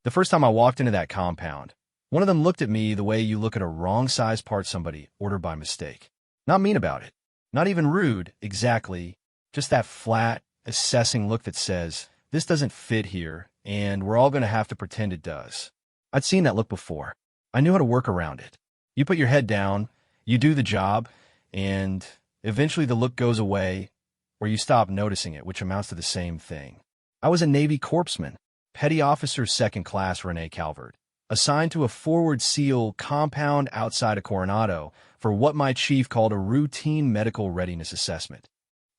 The first time I walked into that compound, one of them looked at me the way you look at a wrong-sized part somebody ordered by mistake. Not mean about it. Not even rude, exactly. Just that flat, assessing look that says, this doesn't fit here, and we're all going to have to pretend it does. I'd seen that look before. I knew how to work around it. You put your head down, you do the job, and eventually the look goes away, or you stop noticing it, which amounts to the same thing. I was a Navy corpsman, Petty Officer 2nd Class Rene Calvert, assigned to a forward SEAL compound outside of Coronado for what my chief called a routine medical readiness assessment.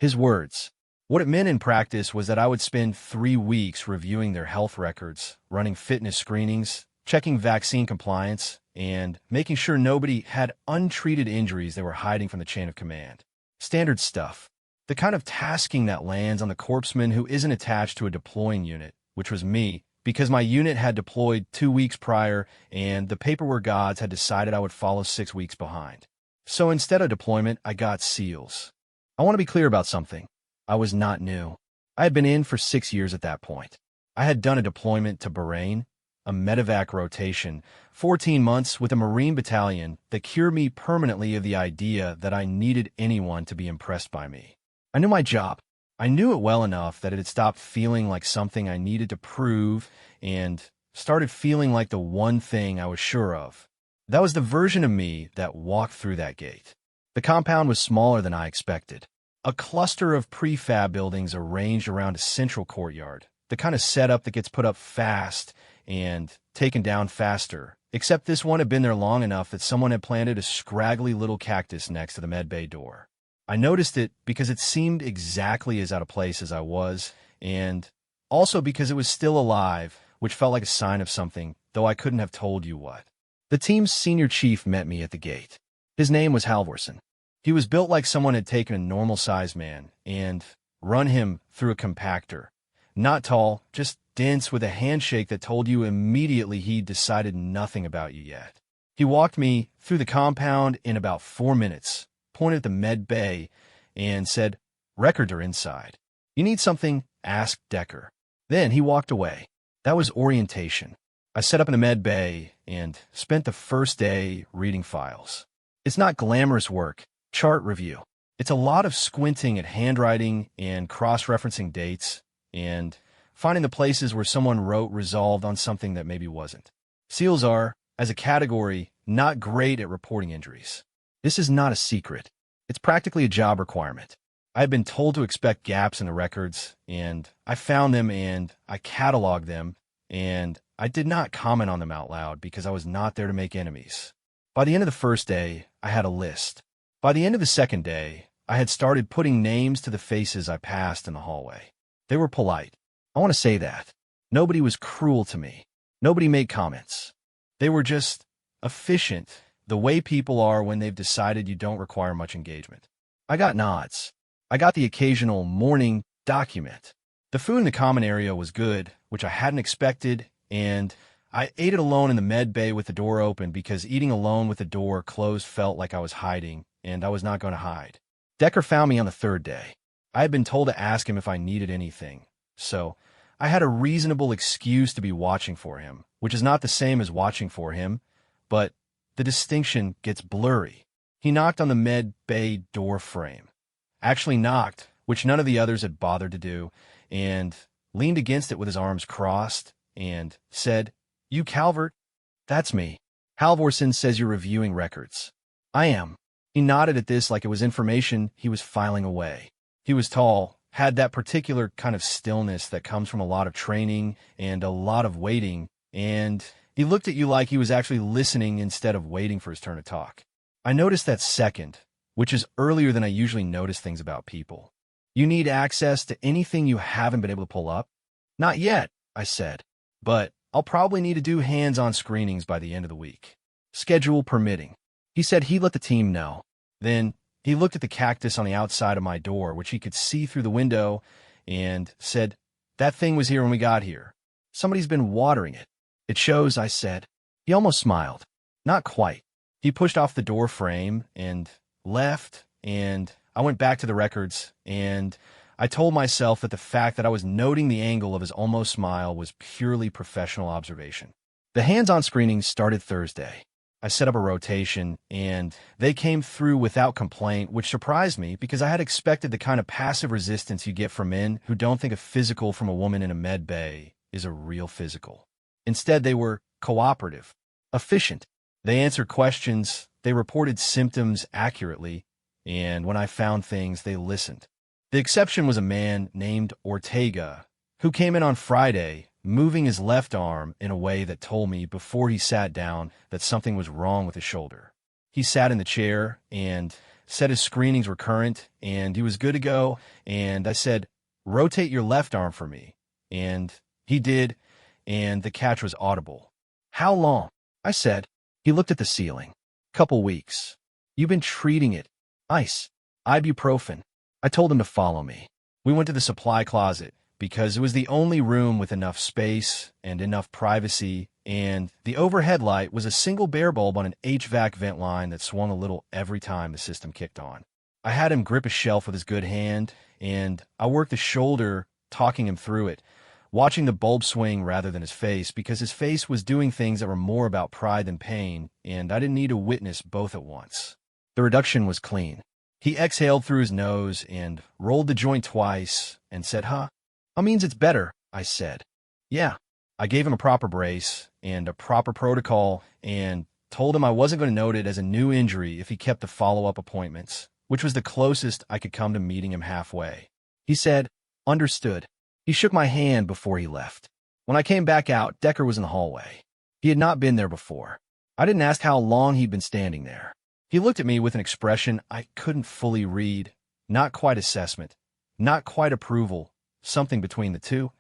His words. What it meant in practice was that I would spend 3 weeks reviewing their health records, running fitness screenings, checking vaccine compliance, and making sure nobody had untreated injuries they were hiding from the chain of command. Standard stuff. The kind of tasking that lands on the corpsman who isn't attached to a deploying unit, which was me, because my unit had deployed 2 weeks prior and the paperwork gods had decided I would follow 6 weeks behind. So instead of deployment, I got SEALs. I want to be clear about something. I was not new. I had been in for 6 years at that point. I had done a deployment to Bahrain, a medevac rotation, 14 months with a Marine battalion that cured me permanently of the idea that I needed anyone to be impressed by me. I knew my job. I knew it well enough that it had stopped feeling like something I needed to prove and started feeling like the one thing I was sure of. That was the version of me that walked through that gate. The compound was smaller than I expected. A cluster of prefab buildings arranged around a central courtyard, the kind of setup that gets put up fast and taken down faster, except this one had been there long enough that someone had planted a scraggly little cactus next to the med bay door. I noticed it because it seemed exactly as out of place as I was, and also because it was still alive, which felt like a sign of something, though I couldn't have told you what. The team's senior chief met me at the gate. His name was Halvorsen. He was built like someone had taken a normal-sized man and run him through a compactor. Not tall, just dense with a handshake that told you immediately he'd decided nothing about you yet. He walked me through the compound in about 4 minutes, pointed at the med bay, and said, "Records are inside. You need something? Ask Decker." Then he walked away. That was orientation. I set up in the med bay and spent the first day reading files. It's not glamorous work. Chart review. It's a lot of squinting at handwriting and cross-referencing dates and finding the places where someone wrote resolved on something that maybe wasn't. SEALs are, as a category, not great at reporting injuries. This is not a secret. It's practically a job requirement. I had been told to expect gaps in the records, and I found them and I cataloged them, and I did not comment on them out loud because I was not there to make enemies. By the end of the first day, I had a list. By the end of the second day, I had started putting names to the faces I passed in the hallway. They were polite. I want to say that. Nobody was cruel to me. Nobody made comments. They were just efficient, the way people are when they've decided you don't require much engagement. I got nods. I got the occasional morning document. The food in the common area was good, which I hadn't expected, and I ate it alone in the med bay with the door open because eating alone with the door closed felt like I was hiding, and I was not going to hide. Decker found me on the third day. I had been told to ask him if I needed anything, so I had a reasonable excuse to be watching for him, which is not the same as watching for him, but the distinction gets blurry. He knocked on the med bay door frame. Actually knocked, which none of the others had bothered to do, and leaned against it with his arms crossed and said, "You Calvert?" "That's me. Halvorsen says you're reviewing records." "I am." He nodded at this like it was information he was filing away. He was tall, had that particular kind of stillness that comes from a lot of training and a lot of waiting, and he looked at you like he was actually listening instead of waiting for his turn to talk. I noticed that second, which is earlier than I usually notice things about people. "You need access to anything you haven't been able to pull up?" "Not yet," I said, "but I'll probably need to do hands-on screenings by the end of the week. Schedule permitting." He said he'd let the team know. Then he looked at the cactus on the outside of my door, which he could see through the window, and said, "That thing was here when we got here. Somebody's been watering it." "It shows," I said. He almost smiled. Not quite. He pushed off the door frame and left, and I went back to the records, and I told myself that the fact that I was noting the angle of his almost smile was purely professional observation. The hands-on screenings started Thursday. I set up a rotation, and they came through without complaint, which surprised me because I had expected the kind of passive resistance you get from men who don't think a physical from a woman in a med bay is a real physical. Instead, they were cooperative, efficient. They answered questions, they reported symptoms accurately, and when I found things, they listened. The exception was a man named Ortega, who came in on Friday, moving his left arm in a way that told me before he sat down that something was wrong with his shoulder. He sat in the chair and said his screenings were current and he was good to go, and I said, "Rotate your left arm for me." And he did, and the catch was audible. "How long?" I said. He looked at the ceiling. "Couple weeks." "You've been treating it." "Ice. Ibuprofen." I told him to follow me. We went to the supply closet because it was the only room with enough space and enough privacy, and the overhead light was a single bare bulb on an HVAC vent line that swung a little every time the system kicked on. I had him grip a shelf with his good hand, and I worked the shoulder, talking him through it, watching the bulb swing rather than his face, because his face was doing things that were more about pride than pain, and I didn't need to witness both at once. The reduction was clean. He exhaled through his nose and rolled the joint twice and said, "Huh? That means it's better," I said. "Yeah." I gave him a proper brace and a proper protocol and told him I wasn't going to note it as a new injury if he kept the follow-up appointments, which was the closest I could come to meeting him halfway. He said, "Understood." He shook my hand before he left. When I came back out, Decker was in the hallway. He had not been there before. I didn't ask how long he'd been standing there. He looked at me with an expression I couldn't fully read, not quite assessment, not quite approval, something between the two,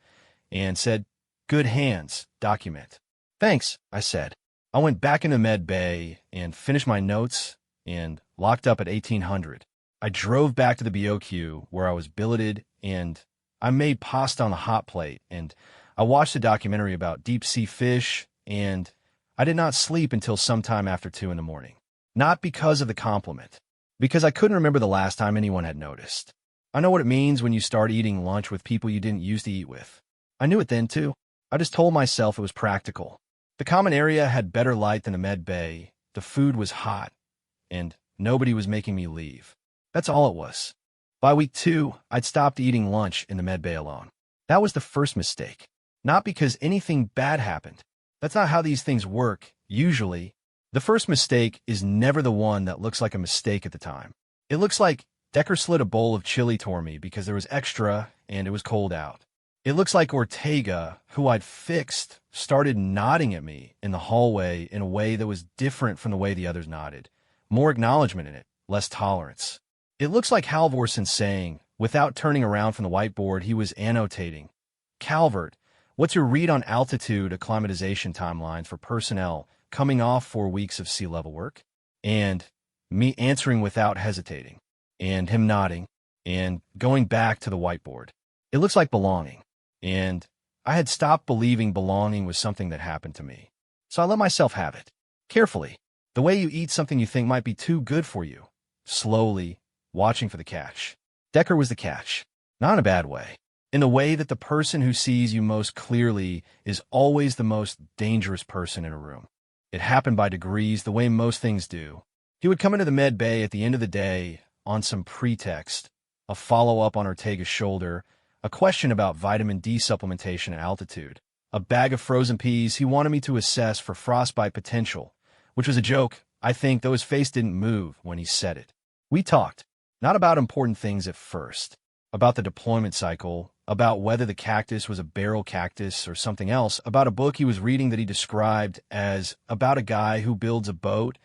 and said, "Good hands, document." "Thanks," I said. I went back into med bay and finished my notes and locked up at 1800. I drove back to the BOQ where I was billeted, and I made pasta on the hot plate, and I watched a documentary about deep-sea fish, and I did not sleep until sometime after 2 in the morning. Not because of the compliment, because I couldn't remember the last time anyone had noticed. I know what it means when you start eating lunch with people you didn't used to eat with. I knew it then, too. I just told myself it was practical. The common area had better light than the med bay, the food was hot, and nobody was making me leave. That's all it was. By week 2, I'd stopped eating lunch in the med bay alone. That was the first mistake. Not because anything bad happened. That's not how these things work, usually. The first mistake is never the one that looks like a mistake at the time. It looks like Decker slid a bowl of chili toward me because there was extra and it was cold out. It looks like Ortega, who I'd fixed, started nodding at me in the hallway in a way that was different from the way the others nodded. More acknowledgement in it, less tolerance. It looks like Halvorsen saying, without turning around from the whiteboard, he was annotating, "Calvert, what's your read on altitude acclimatization timelines for personnel coming off 4 weeks of sea level work?" And me answering without hesitating, and him nodding, and going back to the whiteboard. It looks like belonging. And I had stopped believing belonging was something that happened to me. So I let myself have it. Carefully. The way you eat something you think might be too good for you. Slowly, watching for the catch. Decker was the catch. Not in a bad way. In the way that the person who sees you most clearly is always the most dangerous person in a room. It happened by degrees, the way most things do. He would come into the med bay at the end of the day on some pretext, a follow-up on Ortega's shoulder, a question about vitamin D supplementation at altitude, a bag of frozen peas he wanted me to assess for frostbite potential, which was a joke, I think, though his face didn't move when he said it. We talked, not about important things at first, about the deployment cycle, about whether the cactus was a barrel cactus or something else, about a book he was reading that he described as about a guy who builds a boat,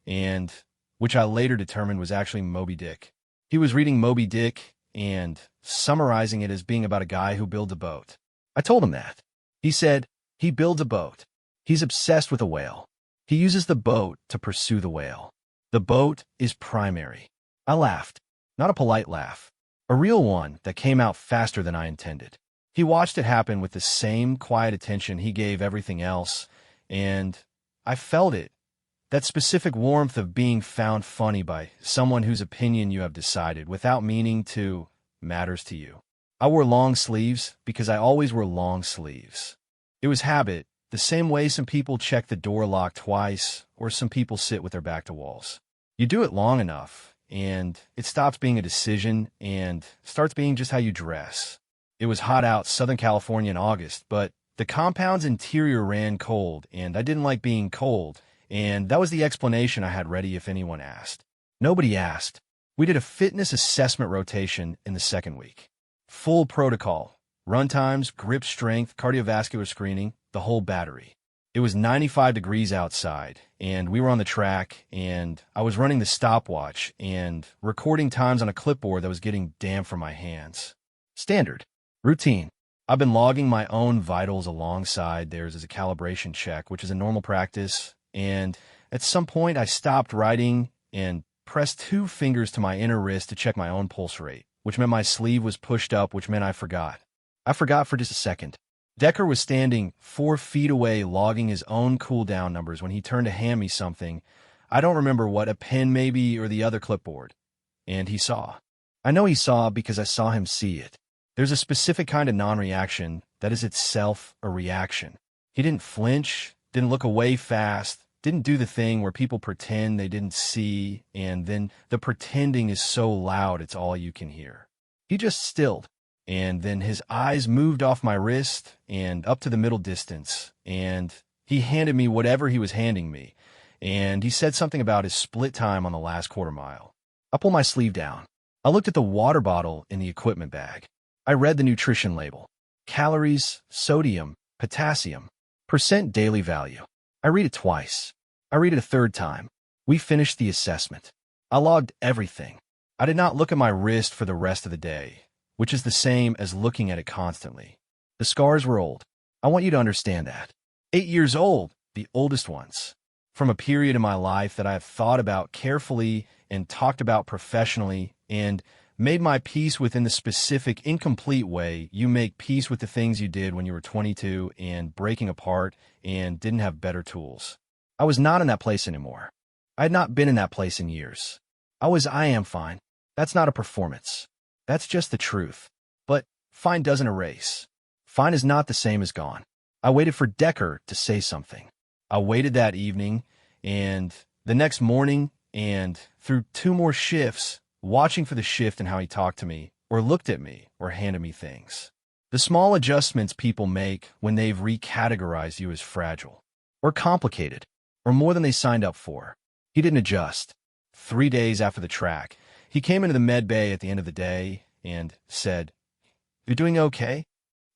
and which I later determined was actually Moby Dick. He was reading Moby Dick and summarizing it as being about a guy who builds a boat. I told him that. He said, he builds a boat. He's obsessed with a whale. He uses the boat to pursue the whale. The boat is primary. I laughed. Not a polite laugh. A real one that came out faster than I intended. He watched it happen with the same quiet attention he gave everything else, and I felt it. That specific warmth of being found funny by someone whose opinion you have decided, without meaning to, matters to you. I wore long sleeves because I always wore long sleeves. It was habit, the same way some people check the door lock twice or some people sit with their back to walls. You do it long enough, and it stops being a decision and starts being just how you dress. It was hot out Southern California in August, but the compound's interior ran cold, and I didn't like being cold, and that was the explanation I had ready if anyone asked. Nobody asked. We did a fitness assessment rotation in the second week. Full protocol. Run times, grip strength, cardiovascular screening, the whole battery. It was 95 degrees outside, and we were on the track, and I was running the stopwatch and recording times on a clipboard that was getting damp from my hands. Standard. Routine. I've been logging my own vitals alongside theirs as a calibration check, which is a normal practice, and at some point I stopped writing and pressed 2 fingers to my inner wrist to check my own pulse rate, which meant my sleeve was pushed up, which meant I forgot. I forgot for just a second. Decker was standing 4 feet away logging his own cool-down numbers when he turned to hand me something. I don't remember what, a pen maybe or the other clipboard. And he saw. I know he saw because I saw him see it. There's a specific kind of non-reaction that is itself a reaction. He didn't flinch, didn't look away fast, didn't do the thing where people pretend they didn't see, and then the pretending is so loud it's all you can hear. He just stilled, and then his eyes moved off my wrist and up to the middle distance, and he handed me whatever he was handing me, and he said something about his split time on the last quarter mile. I pulled my sleeve down. I looked at the water bottle in the equipment bag. I read the nutrition label. Calories, sodium, potassium, percent daily value. I read it twice. I read it a third time. We finished the assessment. I logged everything. I did not look at my wrist for the rest of the day, which is the same as looking at it constantly. The scars were old. I want you to understand that. 8 years old, the oldest ones. From a period in my life that I have thought about carefully and talked about professionally and made my peace within the specific, incomplete way you make peace with the things you did when you were 22 and breaking apart and didn't have better tools. I was not in that place anymore. I had not been in that place in years. I am fine. That's not a performance. That's just the truth. But fine doesn't erase. Fine is not the same as gone. I waited for Decker to say something. I waited that evening and the next morning and through 2 more shifts, watching for the shift in how he talked to me or looked at me or handed me things. The small adjustments people make when they've recategorized you as fragile or complicated or more than they signed up for. He didn't adjust. 3 days after the track, he came into the med bay at the end of the day and said, "You're doing okay?"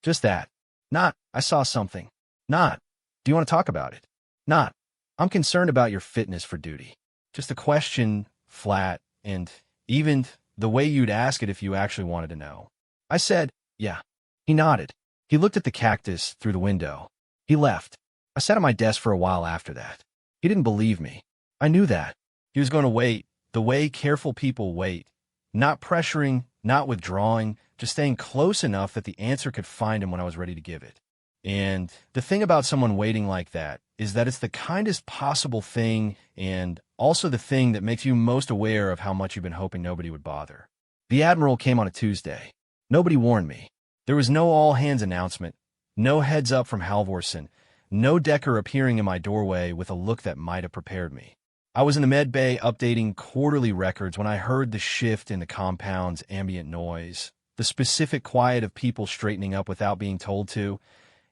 Just that. Not, "I saw something." Not, "Do you want to talk about it?" Not, "I'm concerned about your fitness for duty." Just a question, flat, and even the way you'd ask it if you actually wanted to know. I said, "Yeah." He nodded. He looked at the cactus through the window. He left. I sat at my desk for a while after that. He didn't believe me. I knew that. He was going to wait, the way careful people wait. Not pressuring, not withdrawing, just staying close enough that the answer could find him when I was ready to give it. And the thing about someone waiting like that is that it's the kindest possible thing and also the thing that makes you most aware of how much you've been hoping nobody would bother. The Admiral came on a Tuesday. Nobody warned me. There was no all-hands announcement, no heads up from Halvorsen, no Decker appearing in my doorway with a look that might have prepared me. I was in the med bay updating quarterly records when I heard the shift in the compound's ambient noise, the specific quiet of people straightening up without being told to,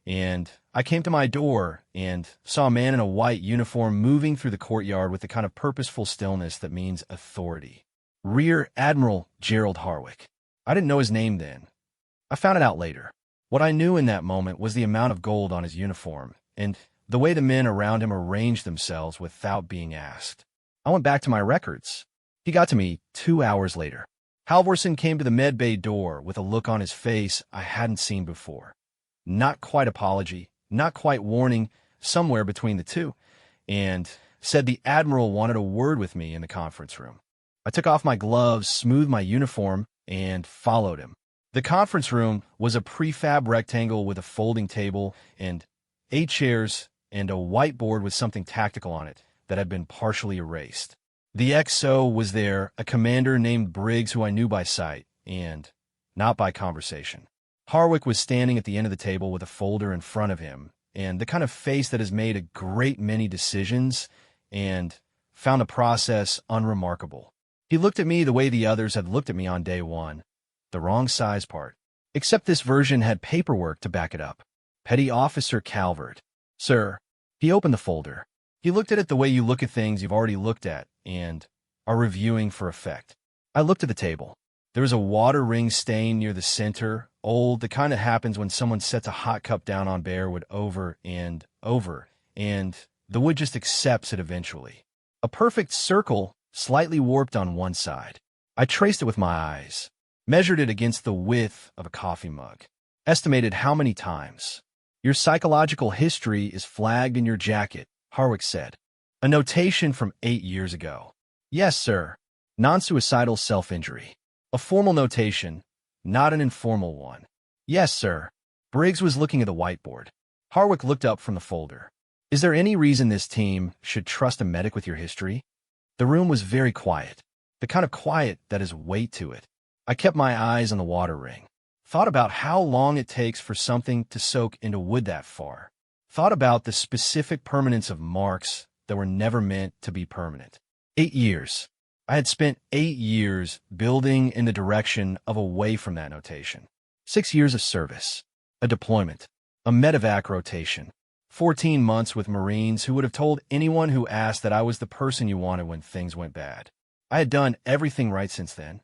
and I came to my door and saw a man in a white uniform moving through the courtyard with the kind of purposeful stillness that means authority. Rear Admiral Gerald Harwick. I didn't know his name then. I found it out later. What I knew in that moment was the amount of gold on his uniform and the way the men around him arranged themselves without being asked. I went back to my records. He got to me 2 hours later. Halvorsen came to the med bay door with a look on his face I hadn't seen before. Not quite apology, not quite warning, somewhere between the two, and said the Admiral wanted a word with me in the conference room. I took off my gloves, smoothed my uniform, and followed him. The conference room was a prefab rectangle with a folding table and 8 chairs and a whiteboard with something tactical on it that had been partially erased. The XO was there, a commander named Briggs who I knew by sight, and not by conversation. Harwick was standing at the end of the table with a folder in front of him, and the kind of face that has made a great many decisions and found the process unremarkable. He looked at me the way the others had looked at me on day one, the wrong size part. Except this version had paperwork to back it up. Petty Officer Calvert. Sir. He opened the folder. He looked at it the way you look at things you've already looked at and are reviewing for effect. I looked at the table. There was a water ring stain near the center, old, the kind that happens when someone sets a hot cup down on bare wood over, and the wood just accepts it eventually. A perfect circle, slightly warped on one side. I traced it with my eyes, measured it against the width of a coffee mug, estimated how many times. Your psychological history is flagged in your jacket, Harwick said. A notation from 8 years ago. Yes, sir. Non-suicidal self-injury. A formal notation, not an informal one. Yes, sir. Briggs was looking at the whiteboard. Harwick looked up from the folder. Is there any reason this team should trust a medic with your history? The room was very quiet, the kind of quiet that has weight to it. I kept my eyes on the water ring. Thought about how long it takes for something to soak into wood that far. Thought about the specific permanence of marks that were never meant to be permanent. 8 years. I had spent 8 years building in the direction of away from that notation. 6 years of service, a deployment, a medevac rotation, 14 months with Marines who would have told anyone who asked that I was the person you wanted when things went bad. I had done everything right since then.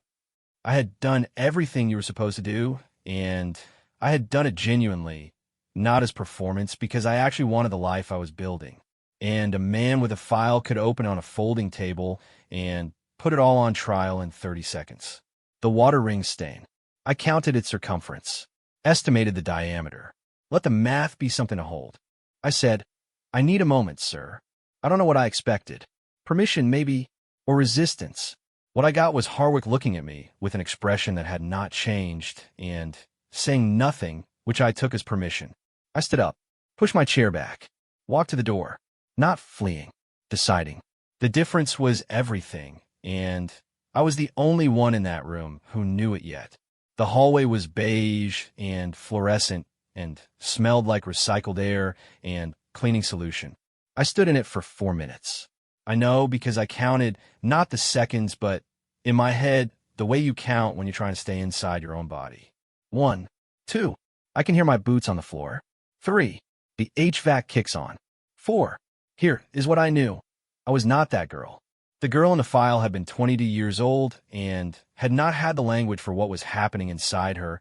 I had done everything you were supposed to do, and I had done it genuinely, not as performance, because I actually wanted the life I was building. And a man with a file could open on a folding table and put it all on trial in 30 seconds. The water ring stain. I counted its circumference, estimated the diameter. Let the math be something to hold. I said, I need a moment, sir. I don't know what I expected. Permission, maybe, or resistance. What I got was Harwick looking at me with an expression that had not changed and saying nothing, which I took as permission. I stood up, pushed my chair back, walked to the door, not fleeing, deciding. The difference was everything, and I was the only one in that room who knew it yet. The hallway was beige and fluorescent and smelled like recycled air and cleaning solution. I stood in it for 4 minutes. I know because I counted not the seconds, but in my head, the way you count when you're trying to stay inside your own body. 1, 2, I can hear my boots on the floor. 3, the HVAC kicks on. 4, here is what I knew. I was not that girl. The girl in the file had been 22 years old and had not had the language for what was happening inside her,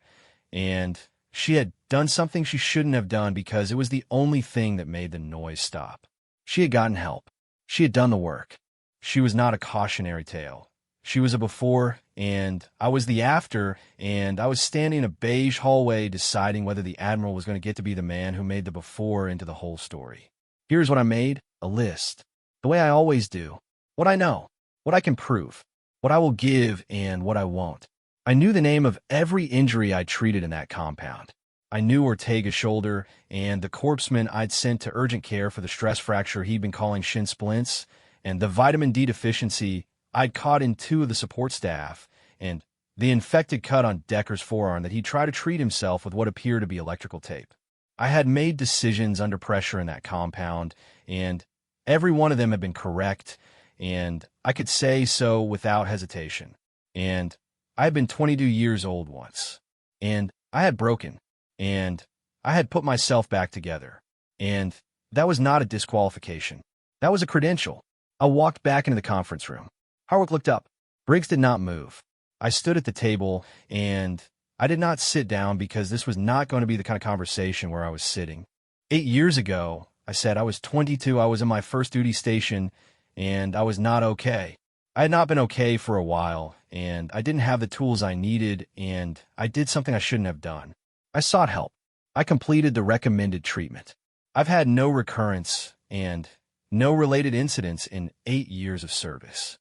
and she had done something she shouldn't have done because it was the only thing that made the noise stop. She had gotten help. She had done the work. She was not a cautionary tale. She was a before, and I was the after, and I was standing in a beige hallway deciding whether the Admiral was going to get to be the man who made the before into the whole story. Here's what I made, a list. The way I always do. What I know, what I can prove, what I will give, and what I won't. I knew the name of every injury I treated in that compound. I knew Ortega's shoulder and the corpsman I'd sent to urgent care for the stress fracture he'd been calling shin splints, and the vitamin D deficiency I'd caught in 2 of the support staff, and the infected cut on Decker's forearm that he'd tried to treat himself with what appeared to be electrical tape. I had made decisions under pressure in that compound, and every one of them had been correct, and I could say so without hesitation. And I had been 22 years old once, and I had broken, and I had put myself back together, and that was not a disqualification. That was a credential. I walked back into the conference room. Harwick looked up. Briggs did not move. I stood at the table, and I did not sit down because this was not going to be the kind of conversation where I was sitting. 8 years ago, I said, I was 22, I was in my first duty station, and I was not okay. I had not been okay for a while, and I didn't have the tools I needed, and I did something I shouldn't have done. I sought help. I completed the recommended treatment. I've had no recurrence and no related incidents in 8 years of service.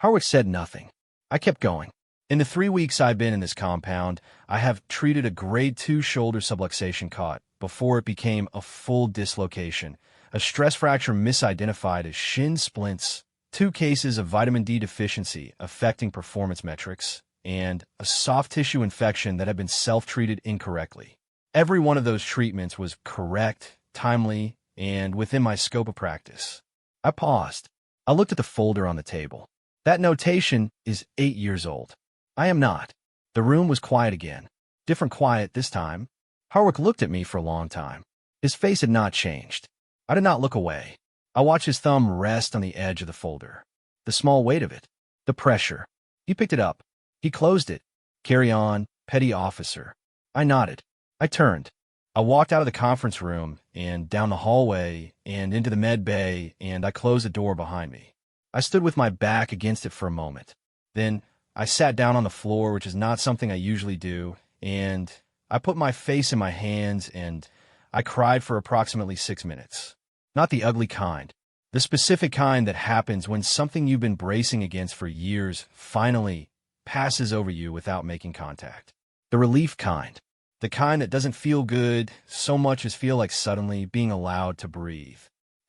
Harwick said nothing. I kept going. In the 3 weeks I've been in this compound, I have treated a grade 2 shoulder subluxation cut before it became a full dislocation, a stress fracture misidentified as shin splints, 2 cases of vitamin D deficiency affecting performance metrics, and a soft tissue infection that had been self-treated incorrectly. Every one of those treatments was correct, timely, and within my scope of practice. I paused. I looked at the folder on the table. That notation is 8 years old. I am not. The room was quiet again. Different quiet this time. Harwick looked at me for a long time. His face had not changed. I did not look away. I watched his thumb rest on the edge of the folder. The small weight of it. The pressure. He picked it up. He closed it. Carry on, petty officer. I nodded. I turned. I walked out of the conference room and down the hallway and into the med bay, and I closed the door behind me. I stood with my back against it for a moment. Then I sat down on the floor, which is not something I usually do, and I put my face in my hands and I cried for approximately 6 minutes. Not the ugly kind. The specific kind that happens when something you've been bracing against for years finally passes over you without making contact. The relief kind. The kind that doesn't feel good so much as feel like suddenly being allowed to breathe.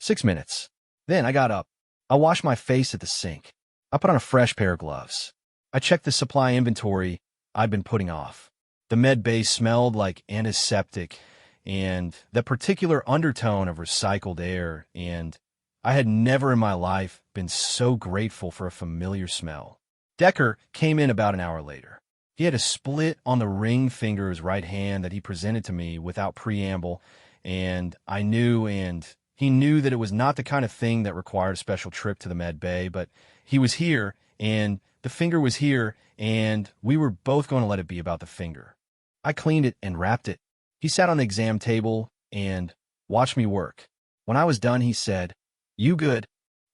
6 minutes. Then I got up. I washed my face at the sink. I put on a fresh pair of gloves. I checked the supply inventory I'd been putting off. The med bay smelled like antiseptic and that particular undertone of recycled air, and I had never in my life been so grateful for a familiar smell. Decker came in about an hour later. He had a split on the ring finger of his right hand that he presented to me without preamble, and I knew and he knew that it was not the kind of thing that required a special trip to the med bay, but he was here, and the finger was here, and we were both going to let it be about the finger. I cleaned it and wrapped it. He sat on the exam table and watched me work. When I was done, he said, "You good?"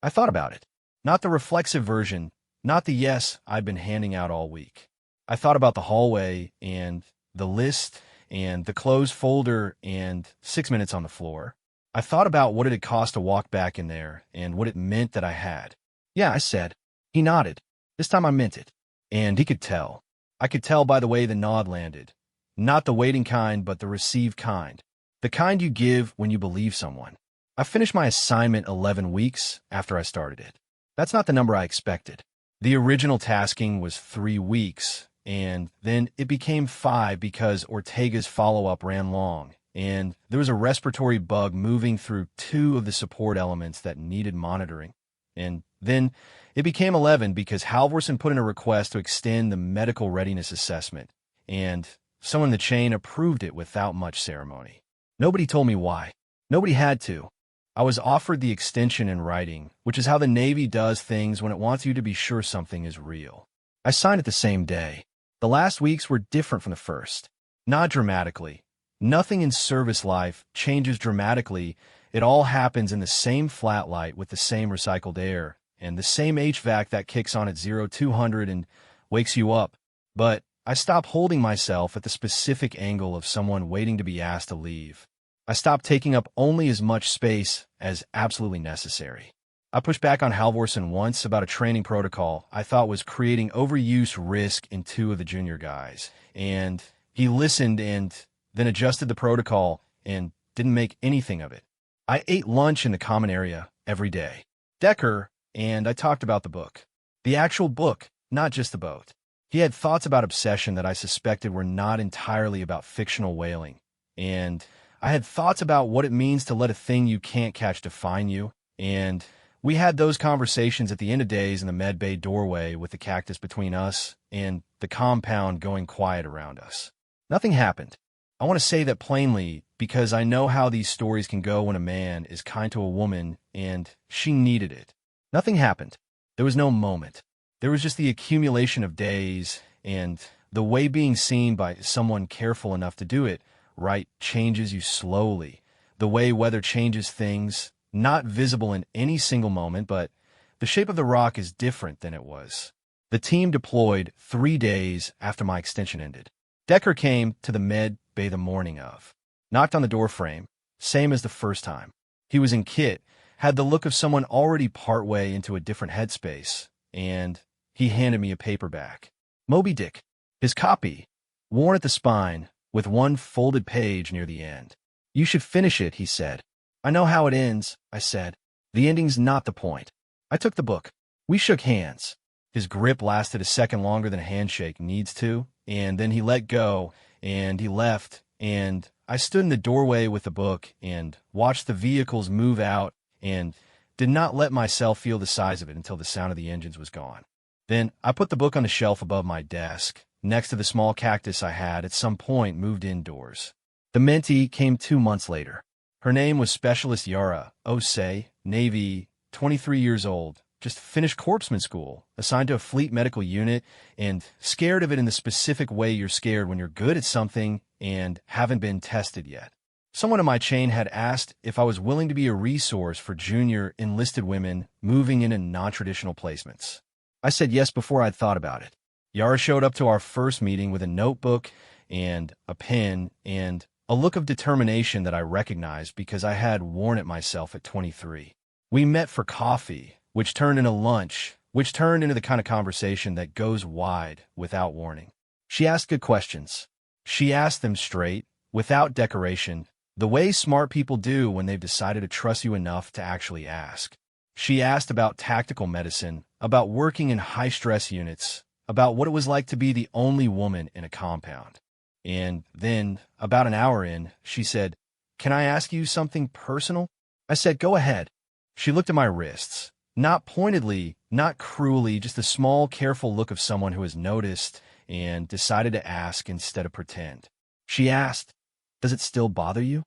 I thought about it. Not the reflexive version, not the yes I'd been handing out all week. I thought about the hallway and the list and the closed folder and 6 minutes on the floor. I thought about what it had cost to walk back in there and what it meant that I had. "Yeah," I said. He nodded. This time I meant it. And he could tell. I could tell by the way the nod landed. Not the waiting kind, but the received kind. The kind you give when you believe someone. I finished my assignment 11 weeks after I started it. That's not the number I expected. The original tasking was 3 weeks, and then it became 5 because Ortega's follow-up ran long, and there was a respiratory bug moving through 2 of the support elements that needed monitoring. And then it became 11 because Halvorsen put in a request to extend the medical readiness assessment, and someone in the chain approved it without much ceremony. Nobody told me why. Nobody had to. I was offered the extension in writing, which is how the Navy does things when it wants you to be sure something is real. I signed it the same day. The last weeks were different from the first. Not dramatically. Nothing in service life changes dramatically. It all happens in the same flat light with the same recycled air and the same HVAC that kicks on at 0200 and wakes you up. But I stopped holding myself at the specific angle of someone waiting to be asked to leave. I stopped taking up only as much space as absolutely necessary. I pushed back on Halvorsen once about a training protocol I thought was creating overuse risk in 2 of the junior guys, and he listened and then adjusted the protocol and didn't make anything of it. I ate lunch in the common area every day. Decker and I talked about the book. The actual book, not just the boat. He had thoughts about obsession that I suspected were not entirely about fictional whaling, and I had thoughts about what it means to let a thing you can't catch define you, and we had those conversations at the end of days in the med bay doorway with the cactus between us and the compound going quiet around us. Nothing happened. I want to say that plainly because I know how these stories can go when a man is kind to a woman and she needed it. Nothing happened. There was no moment. There was just the accumulation of days, and the way being seen by someone careful enough to do it right changes you slowly. The way weather changes things, not visible in any single moment, but the shape of the rock is different than it was. The team deployed 3 days after my extension ended. Decker came to the med bay the morning of. Knocked on the door frame, same as the first time. He was in kit, had the look of someone already partway into a different headspace, and he handed me a paperback. Moby Dick, his copy, worn at the spine, with one folded page near the end. "You should finish it," he said. "I know how it ends," I said. "The ending's not the point." I took the book. We shook hands. His grip lasted a second longer than a handshake needs to, and then he let go, and he left, and I stood in the doorway with the book and watched the vehicles move out and did not let myself feel the size of it until the sound of the engines was gone. Then I put the book on the shelf above my desk, next to the small cactus I had at some point moved indoors. The mentee came 2 months later. Her name was Specialist Yara Osei, Navy, 23 years old, just finished corpsman school, assigned to a fleet medical unit, and scared of it in the specific way you're scared when you're good at something and haven't been tested yet. Someone in my chain had asked if I was willing to be a resource for junior enlisted women moving into non-traditional placements. I said yes before I'd thought about it. Yara showed up to our first meeting with a notebook and a pen and a look of determination that I recognized because I had worn it myself at 23. We met for coffee, which turned into lunch, which turned into the kind of conversation that goes wide without warning. She asked good questions. She asked them straight, without decoration, the way smart people do when they've decided to trust you enough to actually ask. She asked about tactical medicine, about working in high-stress units, about what it was like to be the only woman in a compound. And then, about an hour in, she said, "Can I ask you something personal?" I said, "Go ahead." She looked at my wrists. Not pointedly, not cruelly, just a small, careful look of someone who has noticed and decided to ask instead of pretend. She asked, "Does it still bother you?"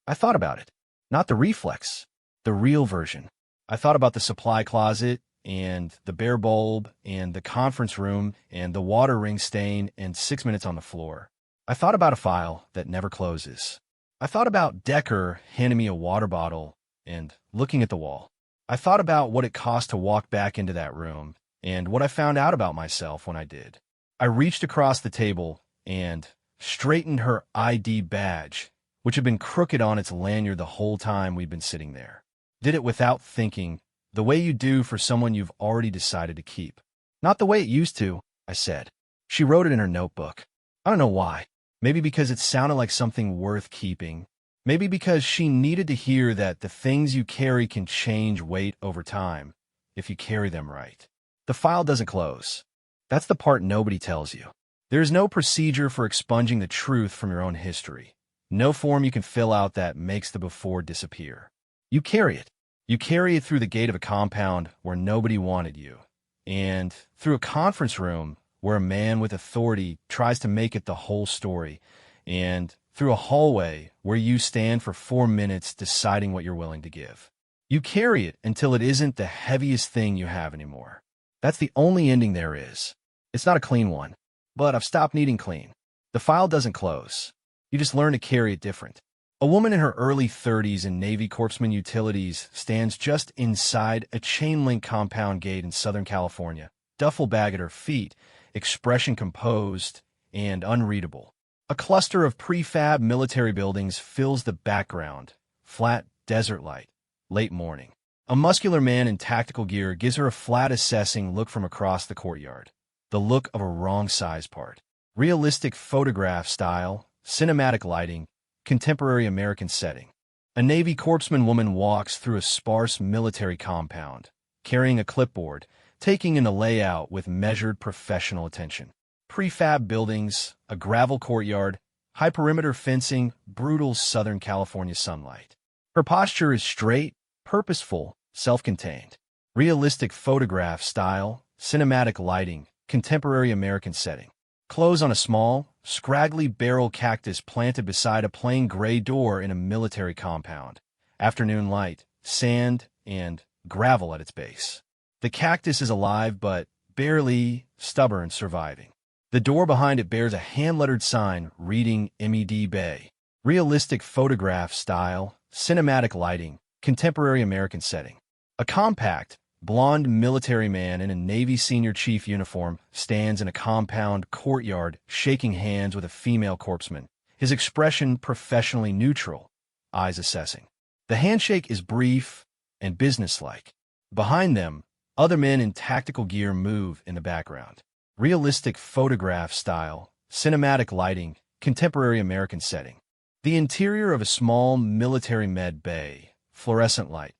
I thought about it. Not the reflex, the real version. I thought about the supply closet and the bare bulb and the conference room and the water ring stain and 6 minutes on the floor. I thought about a file that never closes. I thought about Decker handing me a water bottle and looking at the wall. I thought about what it cost to walk back into that room and what I found out about myself when I did. I reached across the table and straightened her ID badge, which had been crooked on its lanyard the whole time we'd been sitting there. Did it without thinking, the way you do for someone you've already decided to keep. "Not the way it used to," I said. She wrote it in her notebook. I don't know why. Maybe because it sounded like something worth keeping. Maybe because she needed to hear that the things you carry can change weight over time, if you carry them right. The file doesn't close. That's the part nobody tells you. There is no procedure for expunging the truth from your own history. No form you can fill out that makes the before disappear. You carry it. You carry it through the gate of a compound where nobody wanted you, and through a conference room where a man with authority tries to make it the whole story, and through a hallway where you stand for 4 minutes deciding what you're willing to give. You carry it until it isn't the heaviest thing you have anymore. That's the only ending there is. It's not a clean one, but I've stopped needing clean. The file doesn't close. You just learn to carry it different. A woman in her early 30s in Navy Corpsman Utilities stands just inside a chain-link compound gate in Southern California, duffel bag at her feet, expression composed and unreadable. A cluster of prefab military buildings fills the background, flat desert light, late morning. A muscular man in tactical gear gives her a flat assessing look from across the courtyard, the look of a wrong size part. Realistic photograph style, cinematic lighting, contemporary American setting. A Navy corpsman woman walks through a sparse military compound, carrying a clipboard, taking in a layout with measured professional attention. Prefab buildings, a gravel courtyard, high perimeter fencing, brutal Southern California sunlight. Her posture is straight, purposeful, self-contained. Realistic photograph style, cinematic lighting, contemporary American setting. Clothes on a small, scraggly barrel cactus planted beside a plain gray door in a military compound. Afternoon light, sand, and gravel at its base. The cactus is alive but barely stubborn, surviving. The door behind it bears a hand-lettered sign reading MED Bay. Realistic photograph style, cinematic lighting, contemporary American setting. A compact, blonde military man in a Navy senior chief uniform stands in a compound courtyard shaking hands with a female corpsman, his expression professionally neutral, eyes assessing. The handshake is brief and businesslike. Behind them, other men in tactical gear move in the background. Realistic photograph style, cinematic lighting, contemporary American setting. The interior of a small military med bay, fluorescent light,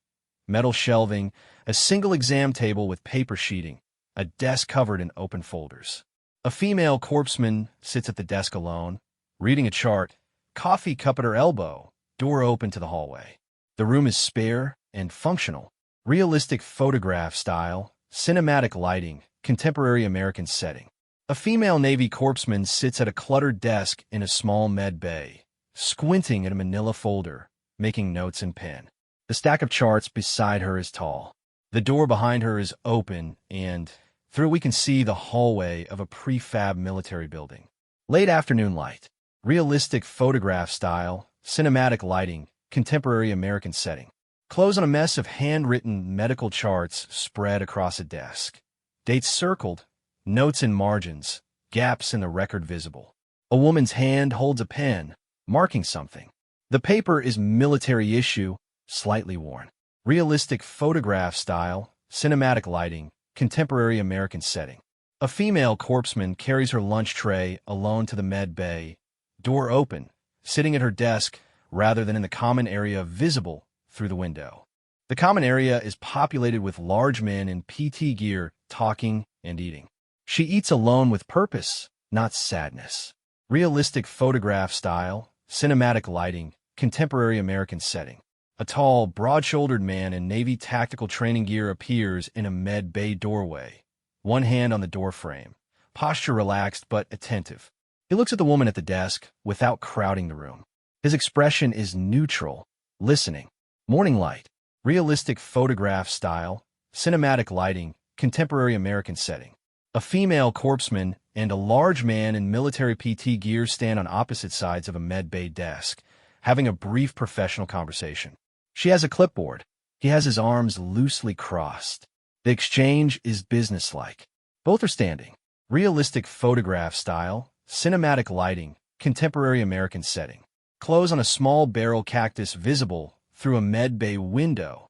metal shelving, a single exam table with paper sheeting, a desk covered in open folders. A female corpseman sits at the desk alone, reading a chart, coffee cup at her elbow, door open to the hallway. The room is spare and functional. Realistic photograph style, cinematic lighting, contemporary American setting. A female Navy corpsman sits at a cluttered desk in a small med bay, squinting at a manila folder, making notes in pen. The stack of charts beside her is tall. The door behind her is open, and through it we can see the hallway of a prefab military building. Late afternoon light. Realistic photograph style, cinematic lighting, contemporary American setting. Close on a mess of handwritten medical charts spread across a desk. Dates circled, notes in margins, gaps in the record visible. A woman's hand holds a pen, marking something. The paper is military issue, slightly worn. Realistic photograph style, cinematic lighting, contemporary American setting. A female corpsman carries her lunch tray alone to the med bay, door open, sitting at her desk rather than in the common area visible through the window. The common area is populated with large men in PT gear talking and eating. She eats alone with purpose, not sadness. Realistic photograph style, cinematic lighting, contemporary American setting. A tall, broad-shouldered man in Navy tactical training gear appears in a med bay doorway, one hand on the door frame, posture relaxed but attentive. He looks at the woman at the desk without crowding the room. His expression is neutral, listening. Morning light, realistic photograph style, cinematic lighting, contemporary American setting. A female corpsman and a large man in military PT gear stand on opposite sides of a med bay desk, having a brief professional conversation. She has a clipboard. He has his arms loosely crossed. The exchange is businesslike. Both are standing. Realistic photograph style, cinematic lighting, contemporary American setting. Close on a small barrel cactus visible through a med bay window.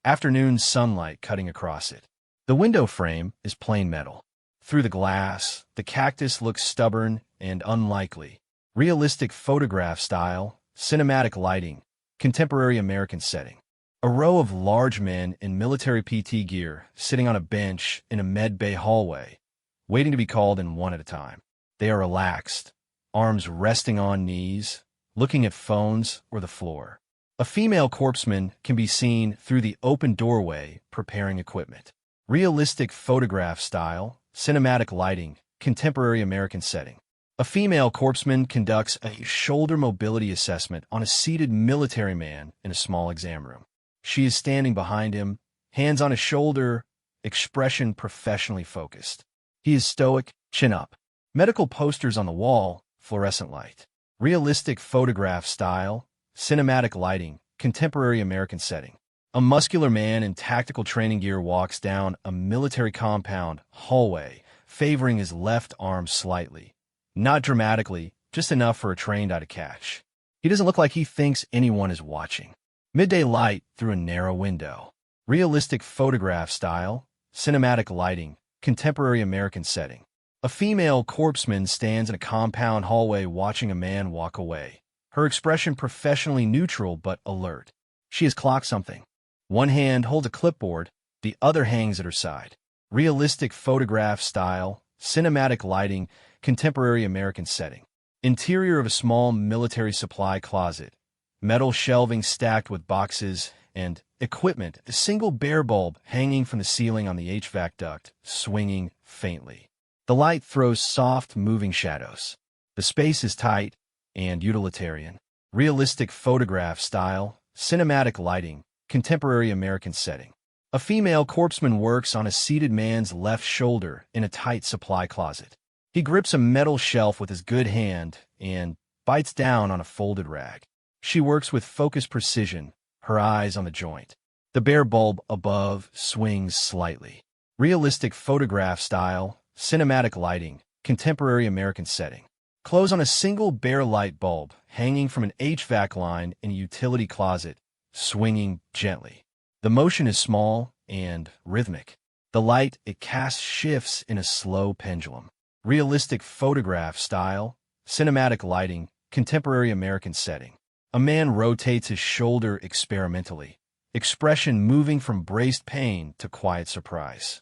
Afternoon sunlight cutting across it. The window frame is plain metal. Through the glass, the cactus looks stubborn and unlikely. Realistic photograph style, cinematic lighting, contemporary American setting. A row of large men in military PT gear sitting on a bench in a med bay hallway, waiting to be called in one at a time. They are relaxed, arms resting on knees, looking at phones or the floor. A female corpsman can be seen through the open doorway preparing equipment. Realistic photograph style, cinematic lighting, contemporary American setting. A female corpsman conducts a shoulder mobility assessment on a seated military man in a small exam room. She is standing behind him, hands on his shoulder, expression professionally focused. He is stoic, chin up. Medical posters on the wall, fluorescent light. Realistic photograph style, cinematic lighting, contemporary American setting. A muscular man in tactical training gear walks down a military compound hallway, favoring his left arm slightly. Not dramatically, just enough for a trained eye to catch. He doesn't look like he thinks anyone is watching. Midday light through a narrow window. Realistic photograph style, cinematic lighting, contemporary American setting. A female corpsman stands in a compound hallway watching a man walk away. Her expression professionally neutral but alert. She has clocked something. One hand holds a clipboard, the other hangs at her side. Realistic photograph style, cinematic lighting, contemporary American setting. Interior of a small military supply closet. Metal shelving stacked with boxes and equipment. A single bare bulb hanging from the ceiling on the HVAC duct, swinging faintly. The light throws soft, moving shadows. The space is tight and utilitarian. Realistic photograph style, cinematic lighting, contemporary American setting. A female corpsman works on a seated man's left shoulder in a tight supply closet. He grips a metal shelf with his good hand and bites down on a folded rag. She works with focused precision, her eyes on the joint. The bare bulb above swings slightly. Realistic photograph style, cinematic lighting, contemporary American setting. Close on a single bare light bulb hanging from an HVAC line in a utility closet, swinging gently. The motion is small and rhythmic. The light it casts shifts in a slow pendulum. Realistic photograph style, cinematic lighting, contemporary American setting. A man rotates his shoulder experimentally, expression moving from braced pain to quiet surprise.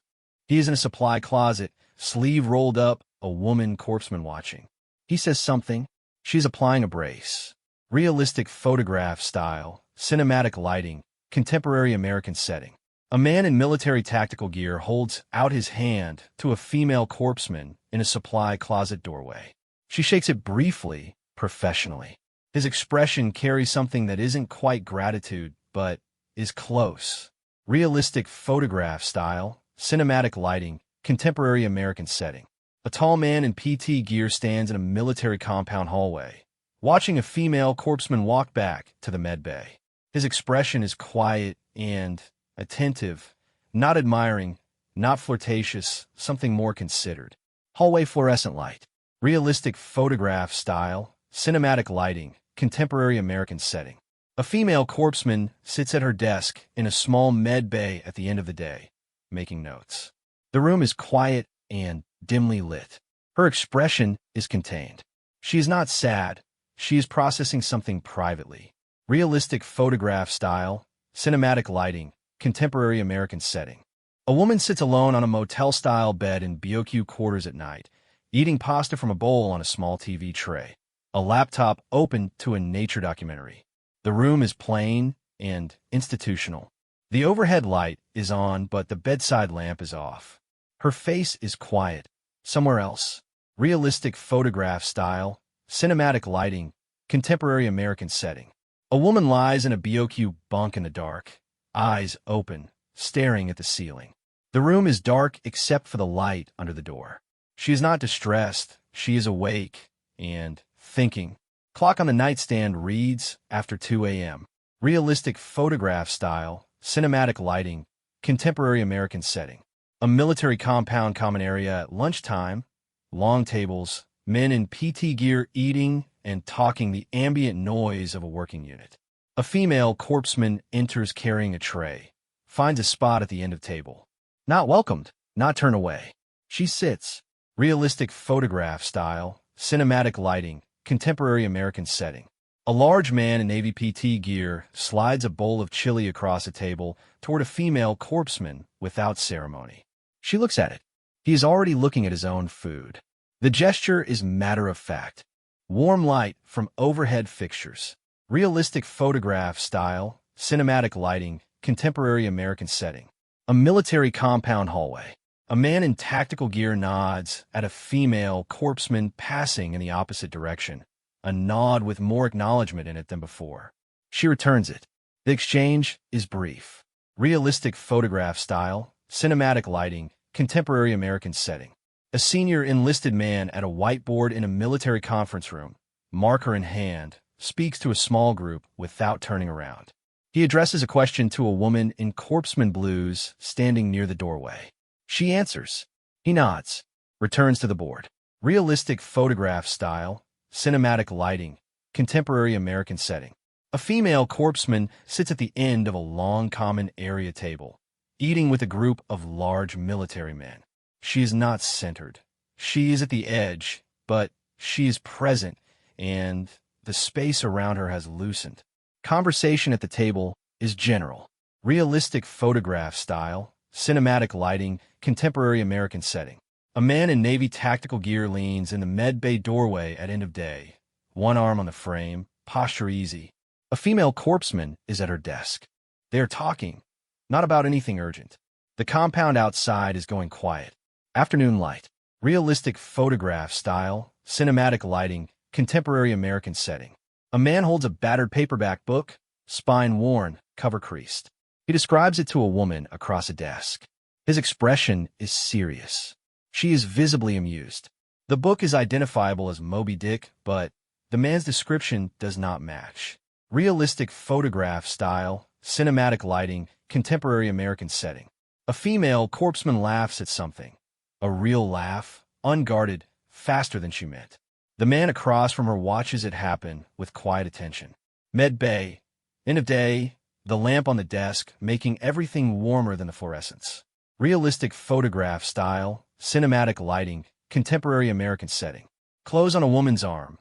He is in a supply closet, sleeve rolled up, a woman corpseman watching. He says something. She's applying a brace. Realistic photograph style, cinematic lighting, contemporary American setting. A man in military tactical gear holds out his hand to a female corpseman in a supply closet doorway. She shakes it briefly, professionally. His expression carries something that isn't quite gratitude, but is close. Realistic photograph style, cinematic lighting, contemporary American setting. A tall man in PT gear stands in a military compound hallway, watching a female corpseman walk back to the med bay. His expression is quiet and attentive, not admiring, not flirtatious, something more considered. Hallway fluorescent light. Realistic photograph style, cinematic lighting, contemporary American setting. A female corpseman sits at her desk in a small med bay at the end of the day, making notes. The room is quiet and dimly lit. Her expression is contained. She is not sad. She is processing something privately. Realistic photograph style, cinematic lighting, contemporary American setting. A woman sits alone on a motel-style bed in BOQ quarters at night, eating pasta from a bowl on a small TV tray. A laptop open to a nature documentary. The room is plain and institutional. The overhead light is on, but the bedside lamp is off. Her face is quiet. Somewhere else. Realistic photograph style, cinematic lighting, contemporary American setting. A woman lies in a BOQ bunk in the dark, eyes open, staring at the ceiling. The room is dark except for the light under the door. She is not distressed. She is awake and thinking. Clock on the nightstand reads after 2 a.m. Realistic photograph style, cinematic lighting, contemporary American setting. A military compound common area at lunchtime, long tables, men in PT gear eating and talking, the ambient noise of a working unit. A female corpseman enters carrying a tray, finds a spot at the end of table. Not welcomed, not turned away. She sits. Realistic photograph style, cinematic lighting, contemporary American setting. A large man in Navy PT gear slides a bowl of chili across a table toward a female corpseman without ceremony. She looks at it. He is already looking at his own food. The gesture is matter-of-fact. Warm light from overhead fixtures. Realistic photograph style, cinematic lighting, contemporary American setting. A military compound hallway. A man in tactical gear nods at a female corpseman passing in the opposite direction. A nod with more acknowledgement in it than before. She returns it. The exchange is brief. Realistic photograph style, cinematic lighting, contemporary American setting. A senior enlisted man at a whiteboard in a military conference room, marker in hand, speaks to a small group without turning around. He addresses a question to a woman in corpseman blues standing near the doorway. She answers. He nods, returns to the board. Realistic photograph style, cinematic lighting, contemporary American setting. A female corpseman sits at the end of a long common area table, eating with a group of large military men. She is not centered. She is at the edge, but she is present, and the space around her has loosened. Conversation at the table is general. Realistic photograph style, cinematic lighting, contemporary American setting. A man in Navy tactical gear leans in the med bay doorway at end of day, one arm on the frame, posture easy. A female corpseman is at her desk. They are talking, not about anything urgent. The compound outside is going quiet. Afternoon light. Realistic photograph style, cinematic lighting, contemporary American setting. A man holds a battered paperback book, spine worn, cover creased. He describes it to a woman across a desk. His expression is serious. She is visibly amused. The book is identifiable as Moby Dick, but the man's description does not match. Realistic photograph style, cinematic lighting, contemporary American setting. A female corpseman laughs at something. A real laugh, unguarded, faster than she meant. The man across from her watches it happen with quiet attention. Med bay. End of day. The lamp on the desk, making everything warmer than the fluorescence. Realistic photograph style, cinematic lighting, contemporary American setting. Clothes on a woman's arm.